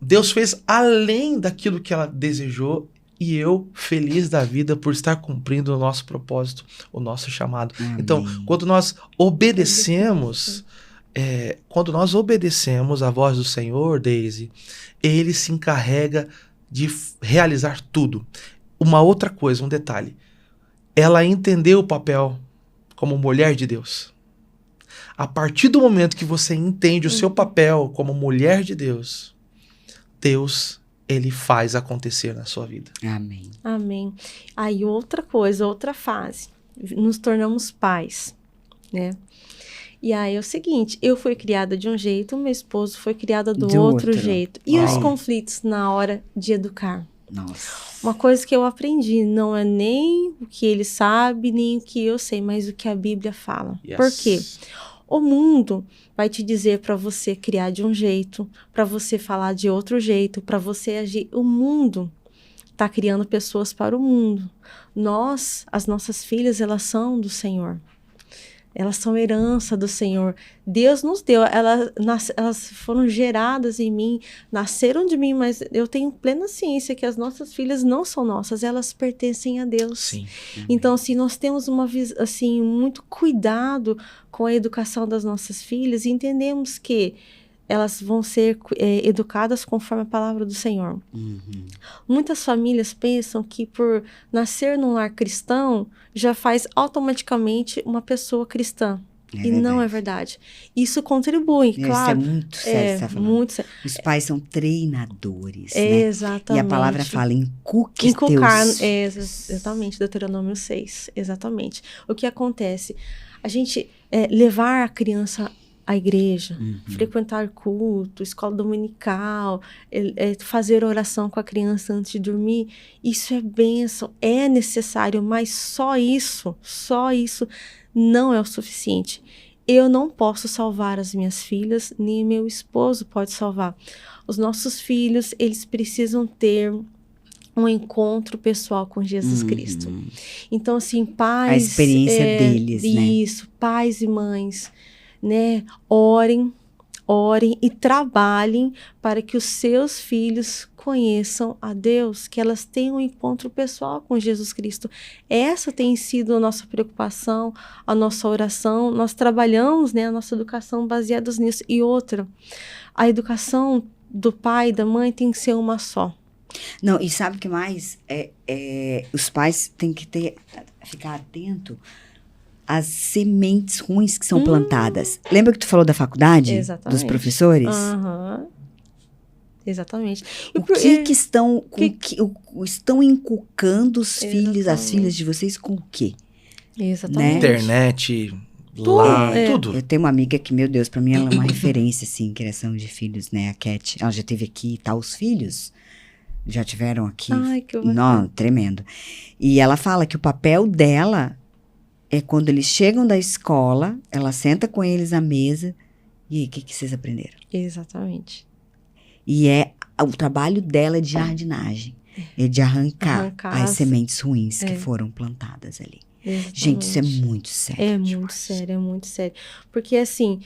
Deus fez além daquilo que ela desejou. E eu, feliz da vida por estar cumprindo o nosso propósito, o nosso chamado. Amém. Então, quando nós obedecemos à voz do Senhor, Daisy, Ele se encarrega de realizar tudo. Uma outra coisa, um detalhe. Ela entendeu o papel como mulher de Deus. A partir do momento que você entende o seu papel como mulher de Deus, Ele faz acontecer na sua vida. Amém. Amém. Aí outra coisa, outra fase. Nos tornamos pais, né? E aí é o seguinte, eu fui criada de um jeito, meu esposo foi criado do outro jeito. E os conflitos na hora de educar? Nossa. Uma coisa que eu aprendi, não é nem o que ele sabe, nem o que eu sei, mas o que a Bíblia fala. Yes. Por quê? O mundo vai te dizer para você criar de um jeito, para você falar de outro jeito, para você agir. O mundo está criando pessoas para o mundo. As nossas filhas, elas são do Senhor. Elas são herança do Senhor. Deus nos deu. Elas foram geradas em mim, nasceram de mim, mas eu tenho plena ciência que as nossas filhas não são nossas, elas pertencem a Deus. Sim. Então, assim, nós temos muito cuidado com a educação das nossas filhas e entendemos que elas vão ser educadas conforme a palavra do Senhor. Muitas famílias pensam que por nascer num lar cristão, já faz automaticamente uma pessoa cristã. E não é verdade. Isso contribui, claro. Isso é muito sério, você tá falando. Muito sério. Os pais são treinadores, né? Exatamente. E a palavra fala, inculcar. Exatamente, Deuteronômio 6. Exatamente. O que acontece? A gente levar a criança à igreja, frequentar culto, escola dominical, fazer oração com a criança antes de dormir, isso é bênção, é necessário, mas só isso não é o suficiente. Eu não posso salvar as minhas filhas, nem meu esposo pode salvar. Os nossos filhos, eles precisam ter um encontro pessoal com Jesus Cristo. Então, assim, pais... A experiência deles, né? Isso, pais e mães, né? Orem e trabalhem para que os seus filhos conheçam a Deus, que elas tenham um encontro pessoal com Jesus Cristo. Essa tem sido a nossa preocupação, a nossa oração. Nós trabalhamos, né, a nossa educação baseada nisso. E outra, a educação do pai e da mãe tem que ser uma só. Não, e sabe o que mais? Os pais têm que ficar atento às sementes ruins que são plantadas. Lembra que tu falou da faculdade? Exatamente. Dos professores? Aham. Exatamente. O que estão inculcando os filhos, as filhas de vocês com o quê? Exatamente. Né? Internet, lá, tudo. Eu tenho uma amiga que, meu Deus, pra mim ela é uma referência, assim, em criação de filhos, né? A Cat. Ela já teve aqui e tal, os filhos já tiveram aqui. Ai, que Não, tremendo. E ela fala que o papel dela é quando eles chegam da escola, ela senta com eles à mesa, e aí, o que vocês aprenderam? Exatamente. E o trabalho dela é de jardinagem. É de arrancar as sementes ruins que foram plantadas ali. Exatamente. Gente, isso é muito sério. É muito sério, é muito sério. Porque, assim,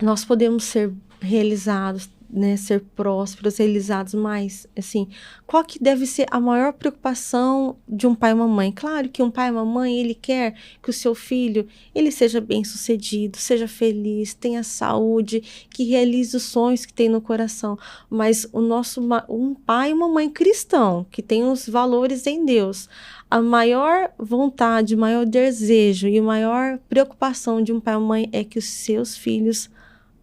nós podemos ser realizados, né, ser prósperos, realizados, mas, assim, qual que deve ser a maior preocupação de um pai e uma mãe? Claro que um pai e uma mãe, ele quer que o seu filho, ele seja bem-sucedido, seja feliz, tenha saúde, que realize os sonhos que tem no coração, mas um pai e uma mãe cristão, que tem os valores em Deus, a maior vontade, o maior desejo e a maior preocupação de um pai e uma mãe é que os seus filhos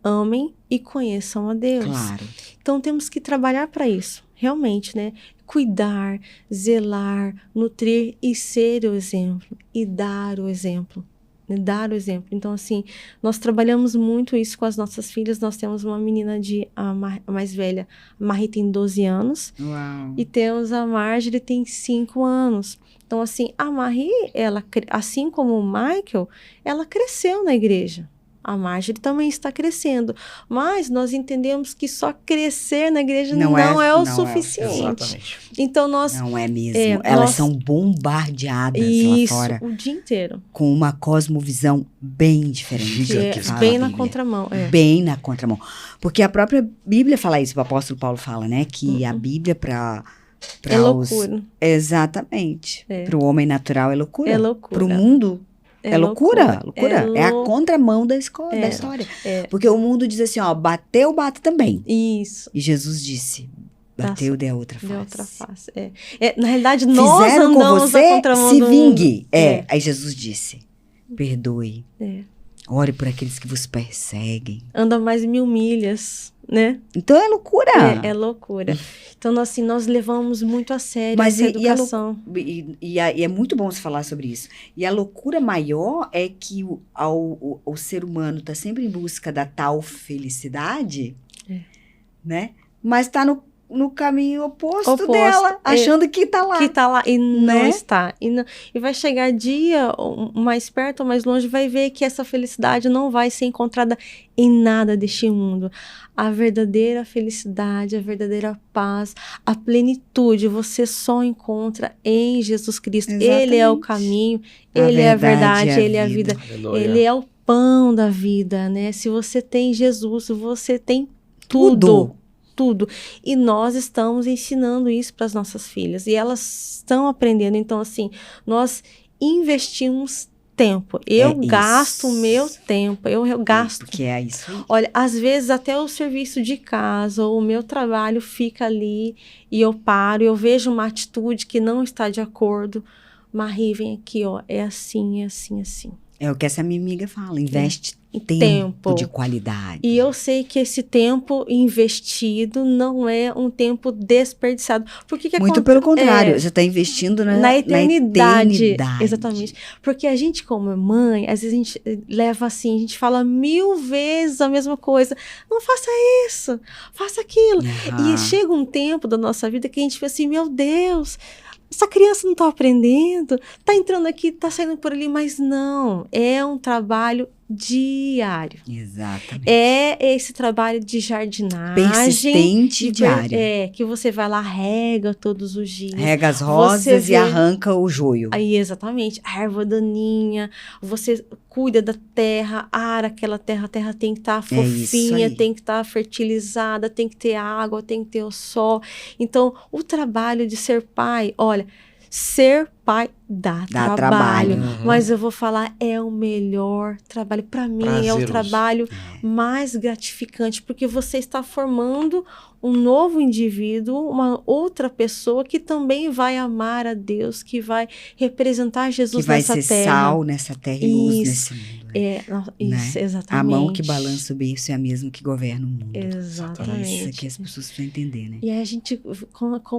amem e conheçam a Deus. Claro. Então, temos que trabalhar para isso, realmente, né? Cuidar, zelar, nutrir e ser o exemplo. E dar o exemplo. Dar o exemplo. Então, assim, nós trabalhamos muito isso com as nossas filhas. Nós temos uma menina a mais velha, a Marie tem 12 anos. Uau. E temos a Marjorie, tem 5 anos. Então, assim, a Marie, assim como o Michael, ela cresceu na igreja. A Marjorie também está crescendo. Mas nós entendemos que só crescer na igreja não é o suficiente. Exatamente. Então, não é mesmo. Elas são bombardeadas lá fora. O dia inteiro. Com uma cosmovisão bem diferente. Bem na contramão. Bem na contramão. Porque a própria Bíblia fala isso. O apóstolo Paulo fala, né? Que a Bíblia é loucura. Exatamente. Para o homem natural é loucura. É loucura. Para o mundo é loucura. É a contramão da história. Porque o mundo diz assim, ó, bateu, bate também. Isso. E Jesus disse, bateu, dê outra face. Dê outra face. Na realidade, nós fizeram andamos com você, a contramão se do vingue. mundo. Aí Jesus disse, perdoe. Ore por aqueles que vos perseguem. Anda mais 1000 milhas, né? Então é loucura. É loucura. Então, assim, nós levamos muito a sério essa educação. E é muito bom você falar sobre isso. E a loucura maior é que o ser humano está sempre em busca da tal felicidade, né? Mas está no caminho oposto dela, achando que está lá. Que está lá e não está. E vai chegar dia mais perto ou mais longe, vai ver que essa felicidade não vai ser encontrada em nada deste mundo. A verdadeira felicidade, a verdadeira paz, a plenitude, você só encontra em Jesus Cristo. Exatamente. Ele é o caminho, Ele é a verdade, Ele é a vida. Aleluia. Ele é o pão da vida, né? Se você tem Jesus, você tem tudo. E nós estamos ensinando isso para as nossas filhas. E elas estão aprendendo. Então, assim, nós investimos tempo. Eu gasto o meu tempo. Eu gasto. Porque é isso. Olha, às vezes até o serviço de casa ou o meu trabalho fica ali e eu paro, eu vejo uma atitude que não está de acordo. Marie, vem aqui, ó. É assim, assim, assim. É o que essa minha amiga fala. Investe tempo de qualidade. E eu sei que esse tempo investido não é um tempo desperdiçado. Muito pelo contrário, você está investindo na eternidade. Exatamente. Porque a gente, como mãe, às vezes a gente leva assim, a gente fala 1000 vezes a mesma coisa. Não faça isso, faça aquilo. E chega um tempo da nossa vida que a gente fica assim, meu Deus, essa criança não está aprendendo, está entrando aqui, está saindo por ali, mas não, é um trabalho diário. Exatamente. É esse trabalho de jardinagem. Persistente diário. Que você vai lá, rega todos os dias. Rega as rosas e arranca o joio. Aí, exatamente. A erva daninha, você cuida da terra, ara aquela terra, a terra tem que estar fofinha, tem que estar fertilizada, tem que ter água, tem que ter o sol. Então, o trabalho de ser pai, olha, ser pai, dá Dá trabalho. trabalho. Mas eu vou falar, é o melhor trabalho. Para mim, é Prazeroso. o trabalho mais gratificante, porque você está formando um novo indivíduo, uma outra pessoa que também vai amar a Deus, que vai representar Que Jesus vai nessa ser terra. sal nessa terra e luz Isso. nesse mundo. Isso, Né? exatamente. A mão que balança o berço é a mesma que governa o mundo. Exatamente. Isso que as pessoas precisam entender, né? E aí a gente,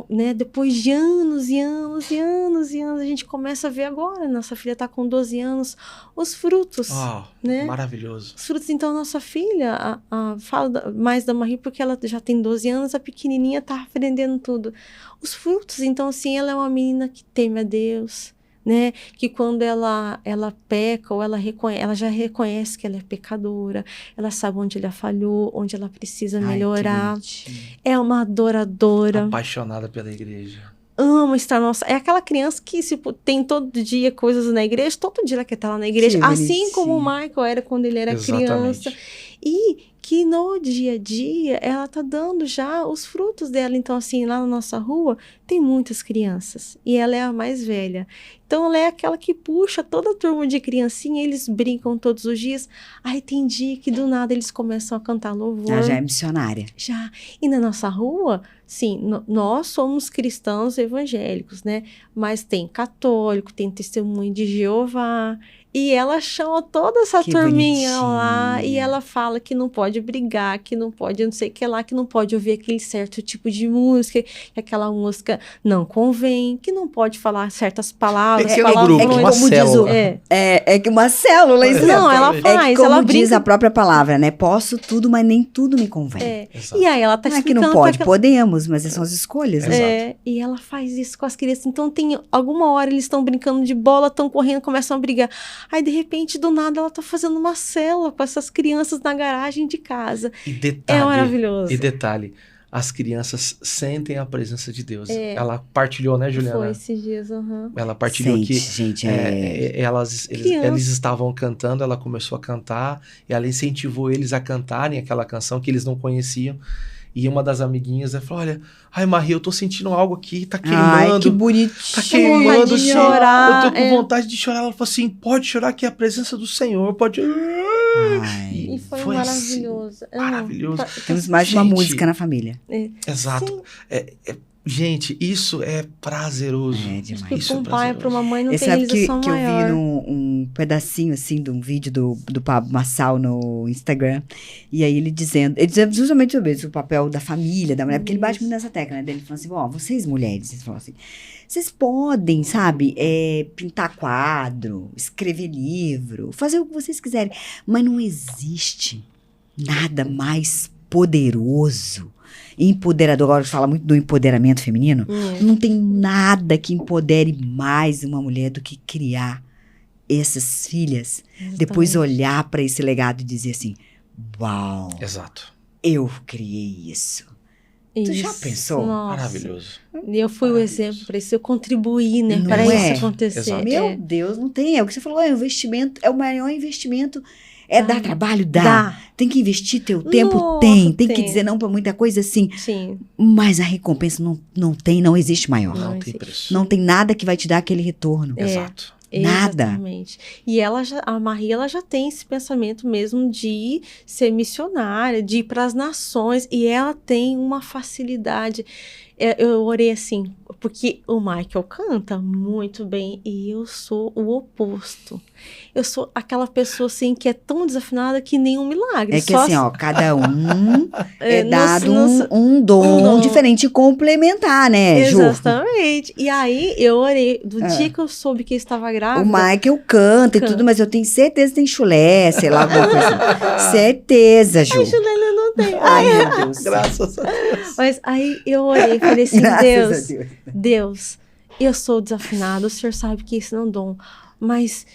né, depois de anos e anos e anos e anos, a gente começa a ver agora, nossa filha está com 12 anos, os frutos, né? Maravilhoso. Os frutos, então, nossa filha, fala mais da Marie porque ela já tem 12 anos, a pequenininha está aprendendo tudo. Os frutos, então, assim, ela é uma menina que teme a Deus, né? Que quando ela peca ou ela já reconhece que ela é pecadora, ela sabe onde ela falhou, onde ela precisa melhorar. É uma adoradora. Apaixonada pela igreja. Ama estar nossa. É aquela criança que tem todo dia coisas na igreja, todo dia ela quer estar lá na igreja, Que assim bonitinho. como o Michael era quando ele era criança. E que no dia a dia ela tá dando já os frutos dela. Então, assim, lá na nossa rua tem muitas crianças e ela é a mais velha. Então, ela é aquela que puxa toda a turma de criancinha, eles brincam todos os dias. Aí tem dia que do nada eles começam a cantar louvor. Ela já é missionária. Já. E na nossa rua, sim, nós somos cristãos evangélicos, né? Mas tem católico, tem testemunho de Jeová. E ela chama toda essa turminha lá e ela fala que não pode brigar, que não pode não sei o que lá, que não pode ouvir aquele certo tipo de música, que aquela música não convém, que não pode falar certas palavras. Pequeno grupo, uma célula. É que uma célula. Não, ela faz. É que, como ela diz brinca... a própria palavra, né? Posso tudo, mas nem tudo me convém. E aí ela tá não é que explicando... não pode, podemos, mas são as escolhas, né? E ela faz isso com as crianças. Então, tem alguma hora eles estão brincando de bola, estão correndo, começam a brigar. Aí, de repente, do nada, ela tá fazendo uma célula com essas crianças na garagem de casa. E detalhe, é maravilhoso. E detalhe, as crianças sentem a presença de Deus. Ela partilhou, né, Juliana? Foi esses dias, Ela partilhou que gente, eles estavam cantando, ela começou a cantar, e ela incentivou eles a cantarem aquela canção que eles não conheciam. E uma das amiguinhas falou, olha, ai, Marie, eu tô sentindo algo aqui, tá queimando. Ai, que bonitinho. Tá queimando. De chorar. Eu tô com vontade de chorar. Ela falou assim, pode chorar que é a presença do Senhor, pode... E foi maravilhoso. Assim, maravilhoso. Temos mais de uma música na família. Exato. Gente, isso é prazeroso. É demais. Isso para um pai, para uma mãe, não tem sabe realização que maior. Eu vi um pedacinho, assim, de um vídeo do Pablo Marçal no Instagram. E aí ele dizendo justamente sobre isso, o papel da família, da mulher. Porque ele bate muito nessa tecla, né? Ele falou assim, vocês mulheres, vocês falam assim, vocês podem, sabe, pintar quadro, escrever livro, fazer o que vocês quiserem. Mas não existe nada mais poderoso, empoderador. Agora fala muito do empoderamento feminino. Não tem nada que empodere mais uma mulher do que criar essas filhas. Exatamente. Depois olhar para esse legado e dizer assim, uau, exato, eu criei isso. Tu já pensou? Nossa. Maravilhoso. Eu fui o exemplo para isso, eu contribuí, né, para isso acontecer. Exato. Meu Deus, não tem. É o que você falou, é o investimento, é o maior investimento. Dar trabalho? Dá. Tem que investir teu tempo? Nossa, tem que dizer não pra muita coisa? Sim. Mas a recompensa não existe maior. Não tem preço. Não tem nada que vai te dar aquele retorno. Exato. Nada. Exatamente. E a Marie, ela já tem esse pensamento mesmo de ser missionária, de ir para as nações, e ela tem uma facilidade. Eu orei assim, porque o Michael canta muito bem e eu sou o oposto. Eu sou aquela pessoa assim que é tão desafinada que nem um milagre. É que assim, cada um é dado um dom diferente e complementar, né, Ju? Exatamente. E aí eu orei, do dia que eu soube que eu estava grávida. O Michael canta e tudo, mas eu tenho certeza que tem chulé, sei lá, alguma coisa assim. Certeza, Ju. Ai, chulé não tem. Ai, meu Deus. Graças a Deus. Mas aí eu orei, falei assim, Deus, eu sou desafinada, o Senhor sabe que isso não é um dom, mas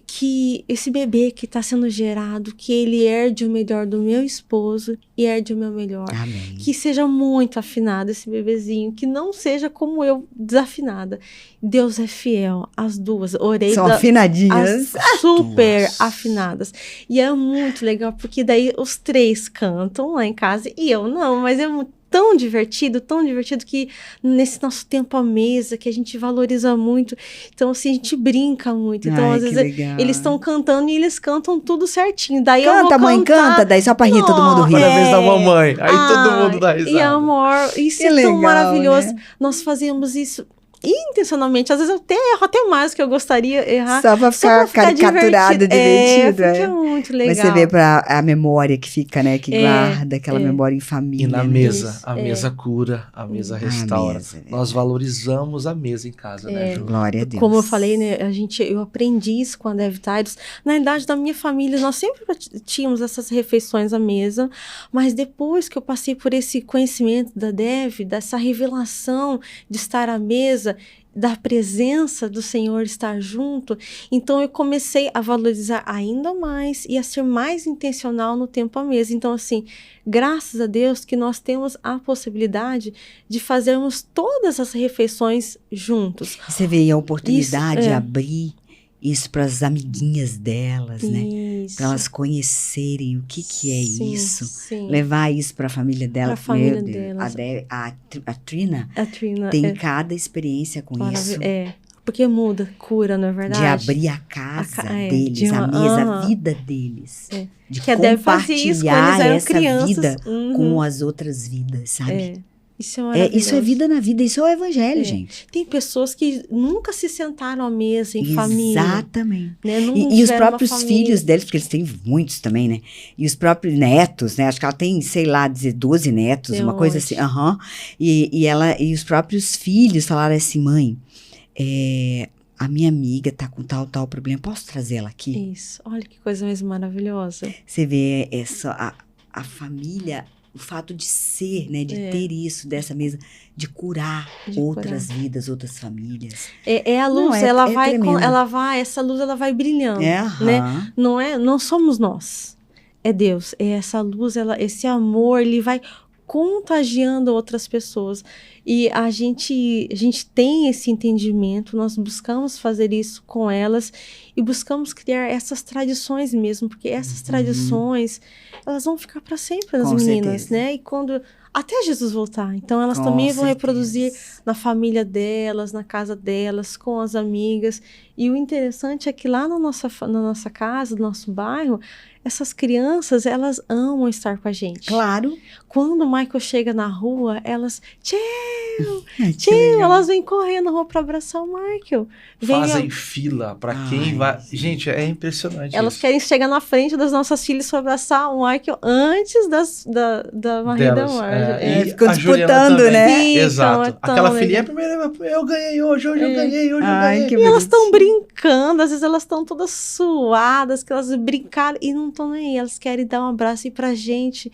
que esse bebê que está sendo gerado, que ele herde o melhor do meu esposo e herde o meu melhor. Amém. Que seja muito afinado esse bebezinho, que não seja como eu, desafinada. Deus é fiel, as duas. Orei. São afinadinhas. Super afinadas. E é muito legal, porque daí os três cantam lá em casa e eu não, mas é muito tão divertido que nesse nosso tempo à mesa, que a gente valoriza muito. Então, assim, a gente brinca muito. Então, às vezes, eles estão cantando e eles cantam tudo certinho. Daí eu vou mãe, canta, daí só pra rir, todo mundo ri. Toda vez da mamãe, aí todo mundo dá risada. E amor, isso é tão maravilhoso. Né? Nós fazemos isso intencionalmente, às vezes eu erro até mais do que eu gostaria errar. Só pra ficar caricaturado, divertido. É muito legal. Mas você vê a memória que fica, né? Que guarda aquela memória em família. E na mesa, a mesa cura, a mesa restaura. Nós valorizamos a mesa em casa, né, Ju? Glória a Deus. Como eu falei, né? Eu aprendi isso com a Dev Titus. Na idade da minha família, nós sempre tínhamos essas refeições à mesa, mas depois que eu passei por esse conhecimento da Dev, dessa revelação de estar à mesa, da presença do Senhor estar junto, então eu comecei a valorizar ainda mais e a ser mais intencional no tempo à mesa. Então, assim, graças a Deus que nós temos a possibilidade de fazermos todas as refeições juntos. Você vê a oportunidade de abrir isso para as amiguinhas delas, né? Para elas conhecerem o que é isso. Sim. Levar isso para a família delas. Para a família delas. A Trina tem cada experiência com isso. Porque muda, cura, não é verdade? De abrir a casa deles, a mesa, a vida deles. De que compartilhar essa crianças. vida com as outras vidas, sabe? Isso é maravilhoso. Isso é vida na vida, isso é o evangelho, gente. Tem pessoas que nunca se sentaram à mesa em família. Exatamente. Né? E os próprios filhos deles, porque eles têm muitos também, né? E os próprios netos, né? Acho que ela tem, sei lá, 12 netos, uma coisa assim. E os próprios filhos falaram assim, mãe, a minha amiga tá com tal problema, posso trazer ela aqui? Isso, olha que coisa mais maravilhosa. Você vê a família... O fato de ser, né, de ter isso dessa mesa, de curar outras vidas, outras famílias. A luz, essa luz ela vai brilhando, né? Não somos nós, é Deus. É essa luz, esse amor, ele vai contagiando outras pessoas. E a gente tem esse entendimento, nós buscamos fazer isso com elas e buscamos criar essas tradições mesmo, porque essas tradições, elas vão ficar para sempre nas meninas, né? E quando até Jesus voltar, então elas também vão reproduzir na família delas, na casa delas, com as amigas. E o interessante é que lá na nossa casa, no nosso bairro, essas crianças, elas amam estar com a gente. Claro. Quando o Michael chega na rua, elas... Tchau, elas vêm correndo na rua para abraçar o Michael. Fazem fila para quem vai... Gente, é impressionante Elas isso. querem chegar na frente das nossas filhas para abraçar o Michael antes da Maria da Marja. Ficam disputando, né? Exato. Aquela filhinha, primeiro, eu ganhei hoje eu ganhei. E elas estão brincando, às vezes elas estão todas suadas, que elas brincaram e não estão nem aí. Elas querem dar um abraço e pra gente...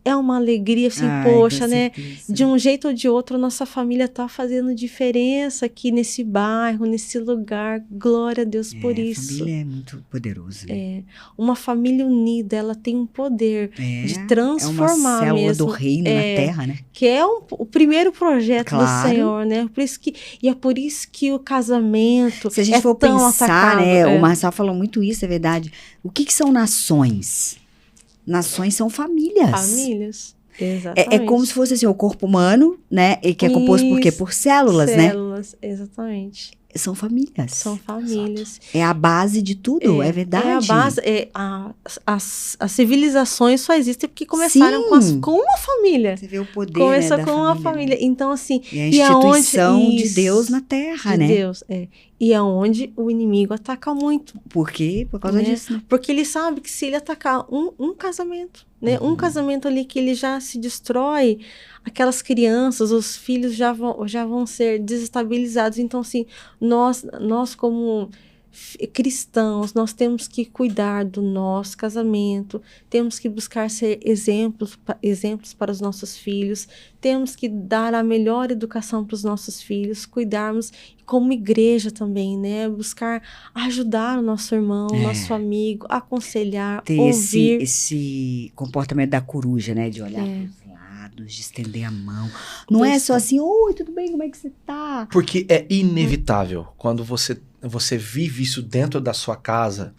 É uma alegria, assim, poxa, né? De um jeito ou de outro, nossa família tá fazendo diferença aqui nesse bairro, nesse lugar. Glória a Deus por isso. A família é muito poderosa. Né? Uma família unida, ela tem um poder de transformar mesmo. É uma célula mesmo. do reino na terra, né? Que é o primeiro projeto do Senhor, né? É por isso que o casamento se a gente for tão pensar, atacado, né? O Marcelo falou muito isso, é verdade. O que são nações? Nações são famílias. Famílias, exatamente. É como se fosse assim, o corpo humano, né? E que é composto por quê? Por células, né? Células, exatamente. São famílias. São famílias. É a base de tudo, é verdade. É a base. As civilizações só existem porque começaram com uma família. Você vê o poder, começou né, com uma família. Então, assim... E a instituição de Deus na Terra, né? De Deus, E é onde o inimigo ataca muito. Por quê? Por causa disso. Né? Porque ele sabe que se ele atacar um casamento, né? Um casamento ali que ele já se destrói, aquelas crianças, os filhos já vão ser desestabilizados. Então, assim, nós como cristãos, nós temos que cuidar do nosso casamento, temos que buscar ser exemplos para os nossos filhos, temos que dar a melhor educação para os nossos filhos, cuidarmos como igreja também, né? Buscar ajudar o nosso irmão, o nosso amigo, aconselhar, ter ouvir. esse comportamento da coruja, né? De olhar para os lados, de estender a mão. Não é só assim, oi, tudo bem, como é que você tá? Porque é inevitável, quando você vive isso dentro da sua casa,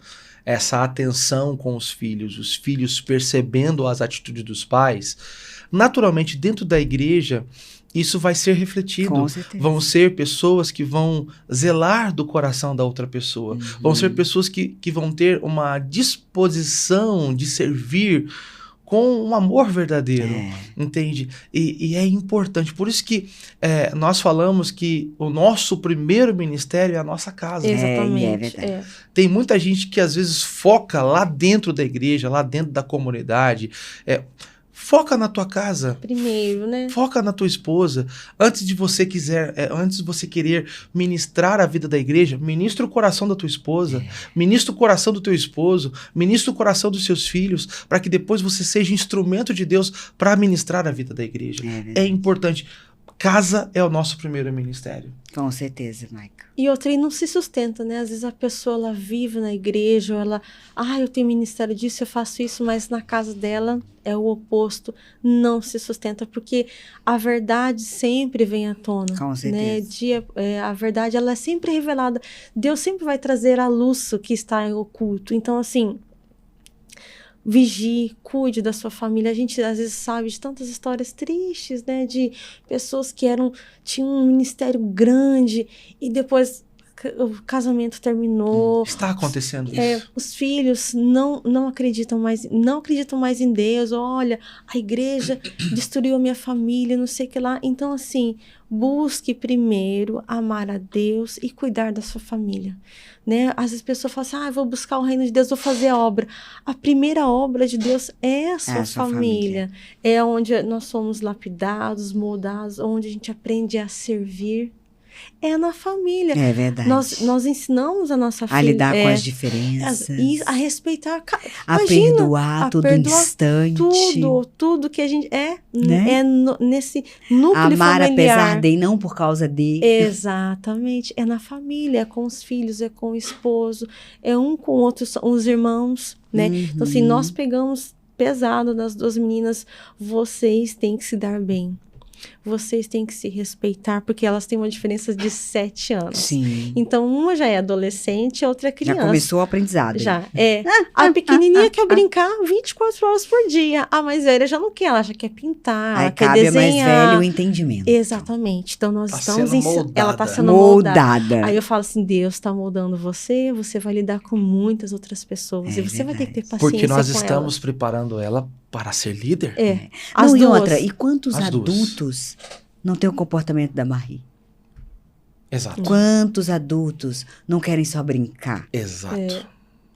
essa atenção com os filhos percebendo as atitudes dos pais, naturalmente, dentro da igreja, isso vai ser refletido. Com certeza. Vão ser pessoas que vão zelar do coração da outra pessoa. Vão ser pessoas que vão ter uma disposição de servir com um amor verdadeiro, entende? E é importante. Por isso que nós falamos que o nosso primeiro ministério é a nossa casa. Exatamente. Tem muita gente que às vezes foca lá dentro da igreja, lá dentro da comunidade. Foca na tua casa. Primeiro, né? Foca na tua esposa. Antes de você querer ministrar a vida da igreja, ministra o coração da tua esposa, ministra o coração do teu esposo, ministra o coração dos seus filhos, para que depois você seja instrumento de Deus para ministrar a vida da igreja. É importante. Casa é o nosso primeiro ministério. Com certeza, Maica. E outra, não se sustenta, né? Às vezes a pessoa, ela vive na igreja, ou ela, eu tenho ministério disso, eu faço isso, mas na casa dela é o oposto, não se sustenta, porque a verdade sempre vem à tona. Com certeza. Né? A verdade, ela é sempre revelada. Deus sempre vai trazer à luz o que está oculto. Então, assim, vigie, cuide da sua família. A gente às vezes sabe de tantas histórias tristes, né, de pessoas que tinham um ministério grande e depois o casamento terminou. Está acontecendo isso. Os filhos não acreditam mais em Deus. Olha, a igreja destruiu a minha família, não sei o que lá. Então, assim, busque primeiro amar a Deus e cuidar da sua família, né? Às vezes a pessoa fala assim, vou buscar o reino de Deus, vou fazer a obra. A primeira obra de Deus é a sua família. É onde nós somos lapidados, moldados, onde a gente aprende a servir. É na família. É verdade. Nós ensinamos a nossa filha a lidar com as diferenças. A respeitar. Perdoar todo instante. Tudo que a gente né? Nesse núcleo amar familiar. Apesar de e não por causa de. Exatamente. É na família, é com os filhos, é com o esposo, é um com o outro, os irmãos, né? Então, assim, nós pegamos pesado das duas meninas. Vocês têm que se dar bem. Vocês têm que se respeitar, porque elas têm uma diferença de 7 anos. Sim. Então, uma já é adolescente, a outra é criança. Já começou o aprendizado. Já, a pequenininha quer brincar 24 horas por dia. A mais velha já não quer, ela já quer pintar, Aí ela quer cabe desenhar. A mais velha o entendimento. Exatamente. Então, nós estamos moldada. Ela está sendo moldada. Aí eu falo assim, Deus está moldando você vai lidar com muitas outras pessoas. E você vai ter que ter paciência com porque nós elas. estamos preparando ela para ser líder. As duas. E outra, e quantos As adultos não têm o comportamento da Marie? Exato. Quantos adultos não querem só brincar? Exato.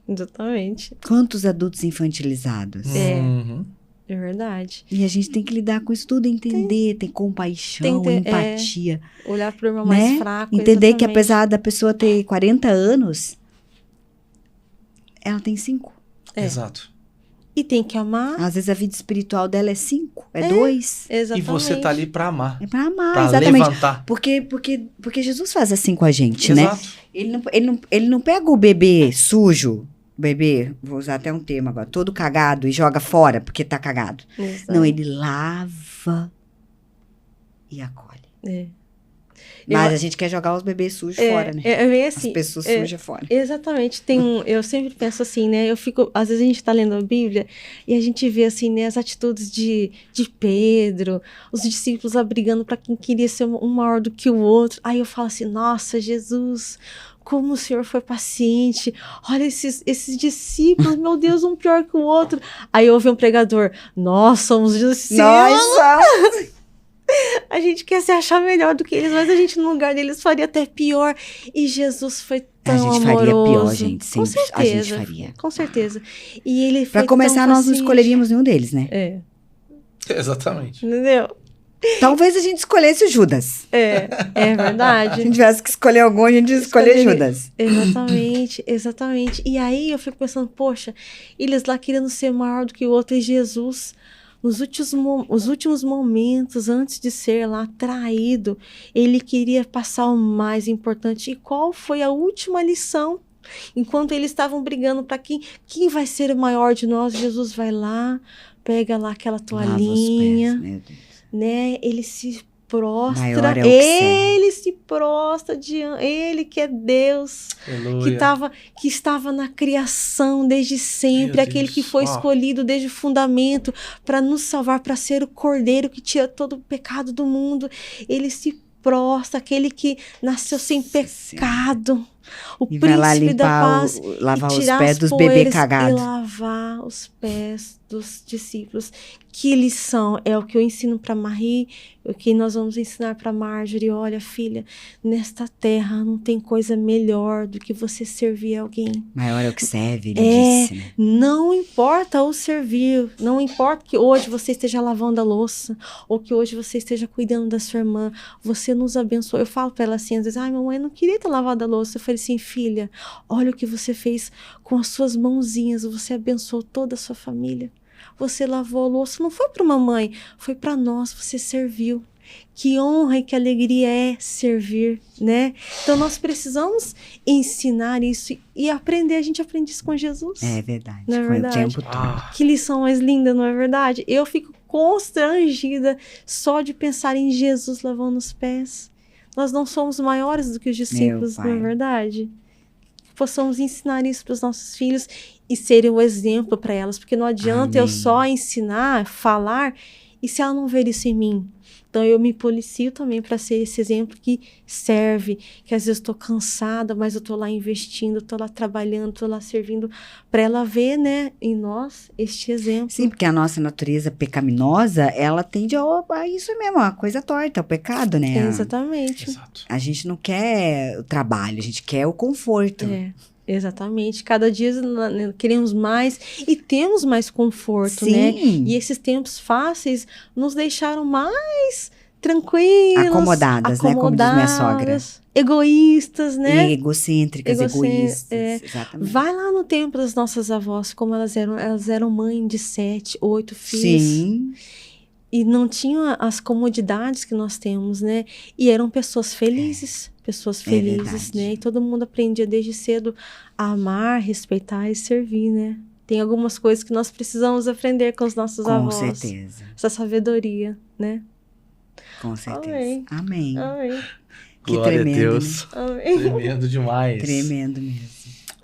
Exatamente. Quantos adultos infantilizados? É verdade. E a gente tem que lidar com isso tudo, entender, ter compaixão, empatia. Olhar para o irmão mais fraco. Entender exatamente. que apesar da pessoa ter 40 anos, ela tem 5. Exato. E tem que amar. Às vezes a vida espiritual dela é 5, é 2. Exatamente. E você tá ali para amar. É para amar, pra exatamente. Levantar. Porque Jesus faz assim com a gente, Exato. né? Ele não pega o bebê sujo, vou usar até um termo agora, todo cagado e joga fora porque tá cagado. Exato. Não, ele lava e acolhe. Mas a gente quer jogar os bebês sujos fora, né? Assim, as pessoas sujas fora. Exatamente. Eu sempre penso assim, né? Às vezes a gente tá lendo a Bíblia e a gente vê assim, né, as atitudes de Pedro, os discípulos lá brigando para quem queria ser um maior do que o outro. Aí eu falo assim, nossa, Jesus, como o Senhor foi paciente. Olha esses discípulos, meu Deus, um pior que o outro. Aí eu ouvi um pregador, nós somos discípulos. Nossa! A gente quer se achar melhor do que eles, mas a gente no lugar deles faria até pior. E Jesus foi tão amoroso. A gente faria pior, gente. Sempre. Com certeza. A gente faria. Com certeza. E ele foi pra começar, tão nós paciente. não escolheríamos nenhum deles, né? Exatamente. Entendeu? Talvez a gente escolhesse o Judas. É verdade. Se a gente tivesse que escolher algum, a gente ia escolher Judas. Exatamente. E aí eu fico pensando, poxa, eles lá querendo ser maior do que o outro, e Jesus, nos últimos momentos, antes de ser lá traído, ele queria passar o mais importante. E qual foi a última lição? Enquanto eles estavam brigando para quem vai ser o maior de nós, Jesus vai lá, pega lá aquela toalhinha, Lava os pés, meu Deus. né? Ele se Maior é o que serve. Ele se prostra diante, ele que é Deus, que estava na criação desde sempre, aquele que foi escolhido desde o fundamento para nos salvar, para ser o Cordeiro que tira todo o pecado do mundo. Ele se prostra, aquele que nasceu sem pecado. O e vai lá príncipe da paz, lavar os pés dos bebês cagados. E lavar os pés dos discípulos. Que lição é o que eu ensino para Marie, o que nós vamos ensinar para Marjorie. Olha, filha, nesta terra não tem coisa melhor do que você servir alguém. Maior é o que serve, ele disse, né? Não importa o servir, não importa que hoje você esteja lavando a louça, ou que hoje você esteja cuidando da sua irmã, você nos abençoa. Eu falo para ela assim, às vezes, mamãe, eu não queria ter lavado a louça. Eu falei assim, filha, olha o que você fez com as suas mãozinhas, você abençoou toda a sua família. Você lavou a louça, não foi para mamãe, foi para nós, você serviu. Que honra e que alegria é servir, né? Então nós precisamos ensinar isso e aprender. A gente aprende isso com Jesus. É verdade. Não é verdade? O tempo todo. Que lição mais linda, não é verdade? Eu fico constrangida só de pensar em Jesus lavando os pés. Nós não somos maiores do que os discípulos, não é verdade? Possamos ensinar isso para os nossos filhos e serem o exemplo para elas, porque não adianta eu só ensinar, falar, e se ela não ver isso em mim. Então eu me policio também para ser esse exemplo que serve, que às vezes estou cansada, mas eu estou lá investindo, estou lá trabalhando, estou lá servindo, para ela ver, né, em nós este exemplo. Sim, porque a nossa natureza pecaminosa, ela tende a isso mesmo, a coisa torta, o pecado, né? Exatamente. Exato. A gente não quer o trabalho, a gente quer o conforto. Exatamente, cada dia queremos mais e temos mais conforto, Sim. né? E esses tempos fáceis nos deixaram mais tranquilos, acomodadas, né? Como diz minha sogra. Egoístas, né? E egocêntricas, egoístas. Exatamente. Vai lá no tempo das nossas avós, como elas eram mães de 7, 8 filhos. Sim. E não tinham as comodidades que nós temos, né? E eram pessoas felizes. Pessoas felizes, né? E todo mundo aprendia desde cedo a amar, respeitar e servir, né? Tem algumas coisas que nós precisamos aprender com os nossos avós. Com certeza. Essa sabedoria, né? Com certeza. Amém. Amém. Amém. Que Glória tremendo, a Deus. né? Amém. Tremendo demais. Tremendo mesmo.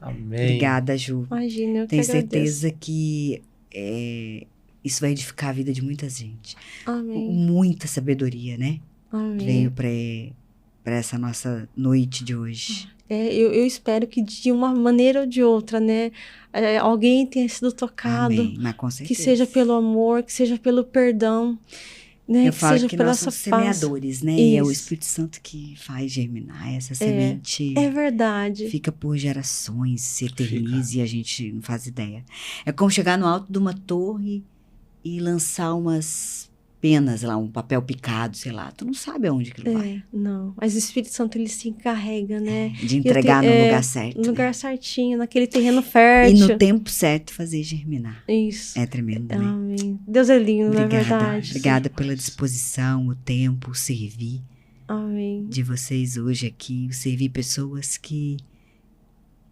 Amém. Obrigada, Ju. Imagina, eu Tenho que agradeço. certeza que isso vai edificar a vida de muita gente. Amém. Muita sabedoria, né? Amém. Veio para essa nossa noite de hoje. Eu espero que de uma maneira ou de outra, né? Alguém tenha sido tocado. Amém. Mas com certeza. Que seja pelo amor, que seja pelo perdão. Né? Eu falo seja que pela nós somos semeadores, né? Isso. E é o Espírito Santo que faz germinar essa semente. É verdade. Fica por gerações, se eterniza e a gente não faz ideia. É como chegar no alto de uma torre e lançar umas penas lá, um papel picado, sei lá. Tu não sabe aonde que ele vai. Não. Mas o Espírito Santo, ele se encarrega, né? De entregar no lugar certo. No lugar né? certinho, naquele terreno fértil. E no tempo certo fazer germinar. Isso. É tremendo, né? Amém. Deus é lindo, não é verdade? Obrigada pela disposição, o tempo, o servir. Amém. De vocês hoje aqui, o servir pessoas que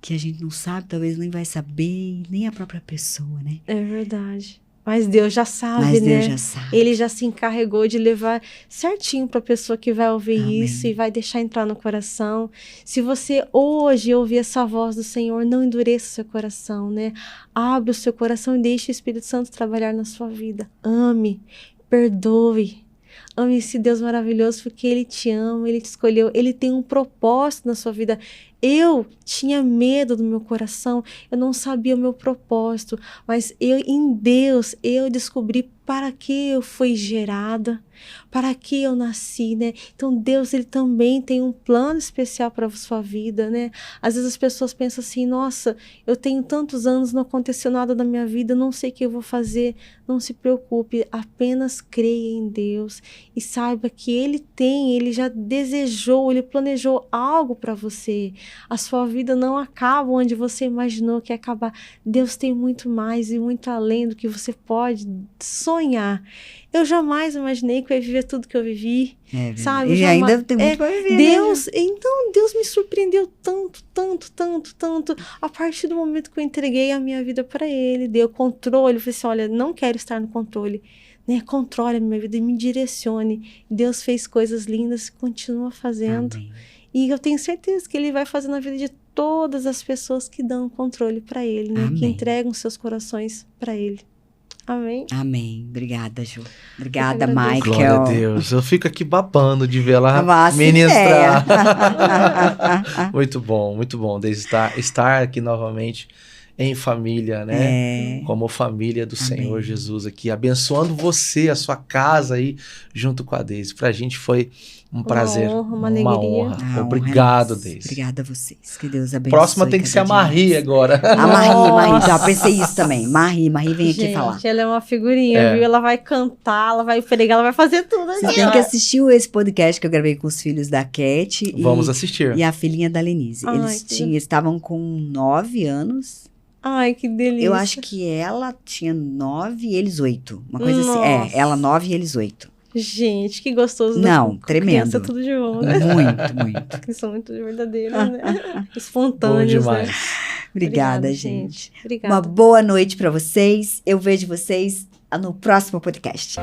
a gente não sabe, talvez nem vai saber, nem a própria pessoa, né? É verdade. Mas Deus já sabe, Mas né? Deus já sabe. Ele já se encarregou de levar certinho para a pessoa que vai ouvir Amém. isso e vai deixar entrar no coração. Se você hoje ouvir essa voz do Senhor, não endureça o seu coração, né? Abre o seu coração e deixe o Espírito Santo trabalhar na sua vida. Ame, perdoe. Ame esse Deus maravilhoso porque Ele te ama, Ele te escolheu, Ele tem um propósito na sua vida. Eu tinha medo do meu coração, eu não sabia o meu propósito, mas em Deus eu descobri para que eu fui gerada, para que eu nasci, né? Então Deus, Ele também tem um plano especial para a sua vida, né? Às vezes as pessoas pensam assim, nossa, eu tenho tantos anos, não aconteceu nada na minha vida, não sei o que eu vou fazer. Não se preocupe, apenas creia em Deus e saiba que Ele já desejou, Ele planejou algo para você. A sua vida não acaba onde você imaginou que ia acabar. Deus tem muito mais e muito além do que você pode sonhar. Eu jamais imaginei que eu ia viver tudo que eu vivi, sabe? E ainda tem muito para viver, Deus, né? Então Deus me surpreendeu tanto, a partir do momento que eu entreguei a minha vida para Ele, dei o controle, eu falei assim, olha, não quero estar no controle, né, controle a minha vida e me direcione. Deus fez coisas lindas e continua fazendo. Amém. E eu tenho certeza que Ele vai fazer na vida de todas as pessoas que dão controle para Ele, né? Que Amém. entregam seus corações para Ele. Amém? Amém. Obrigada, Ju. Obrigada, Eu que agradeço. Michael. Glória a Deus. Eu fico aqui babando de ver ela Nossa ministrar. ideia. Muito bom. De estar aqui novamente em família, né? Como família do Amém. Senhor Jesus aqui, abençoando você, a sua casa aí, junto com a Deise. Pra gente foi um prazer, honra, uma uma alegria. honra. A Obrigado, honra é nossa. Deise. Obrigada a vocês. Que Deus abençoe. Próxima tem que ser a cada dia Marie mais. agora. A Marie, Nossa. já pensei isso também. Marie vem aqui falar. Gente, ela é uma figurinha, viu? Ela vai cantar, ela vai pregar, ela vai fazer tudo. Você tem que assistir esse podcast que eu gravei com os filhos da Cat Vamos assistir. e a filhinha da Lenise. Ai, Eles que estavam com 9 anos. Ai, que delícia. Eu acho que ela tinha 9 e eles 8. Uma coisa assim. Nossa. Ela 9 e eles 8. Gente, que gostoso. Não, né? tremendo. Criança, tudo de bom, né? Muito. Eles são muito verdadeiros, né? Bom Espontâneos, demais. né? Obrigada, gente. Obrigada. Uma boa noite pra vocês. Eu vejo vocês no próximo podcast.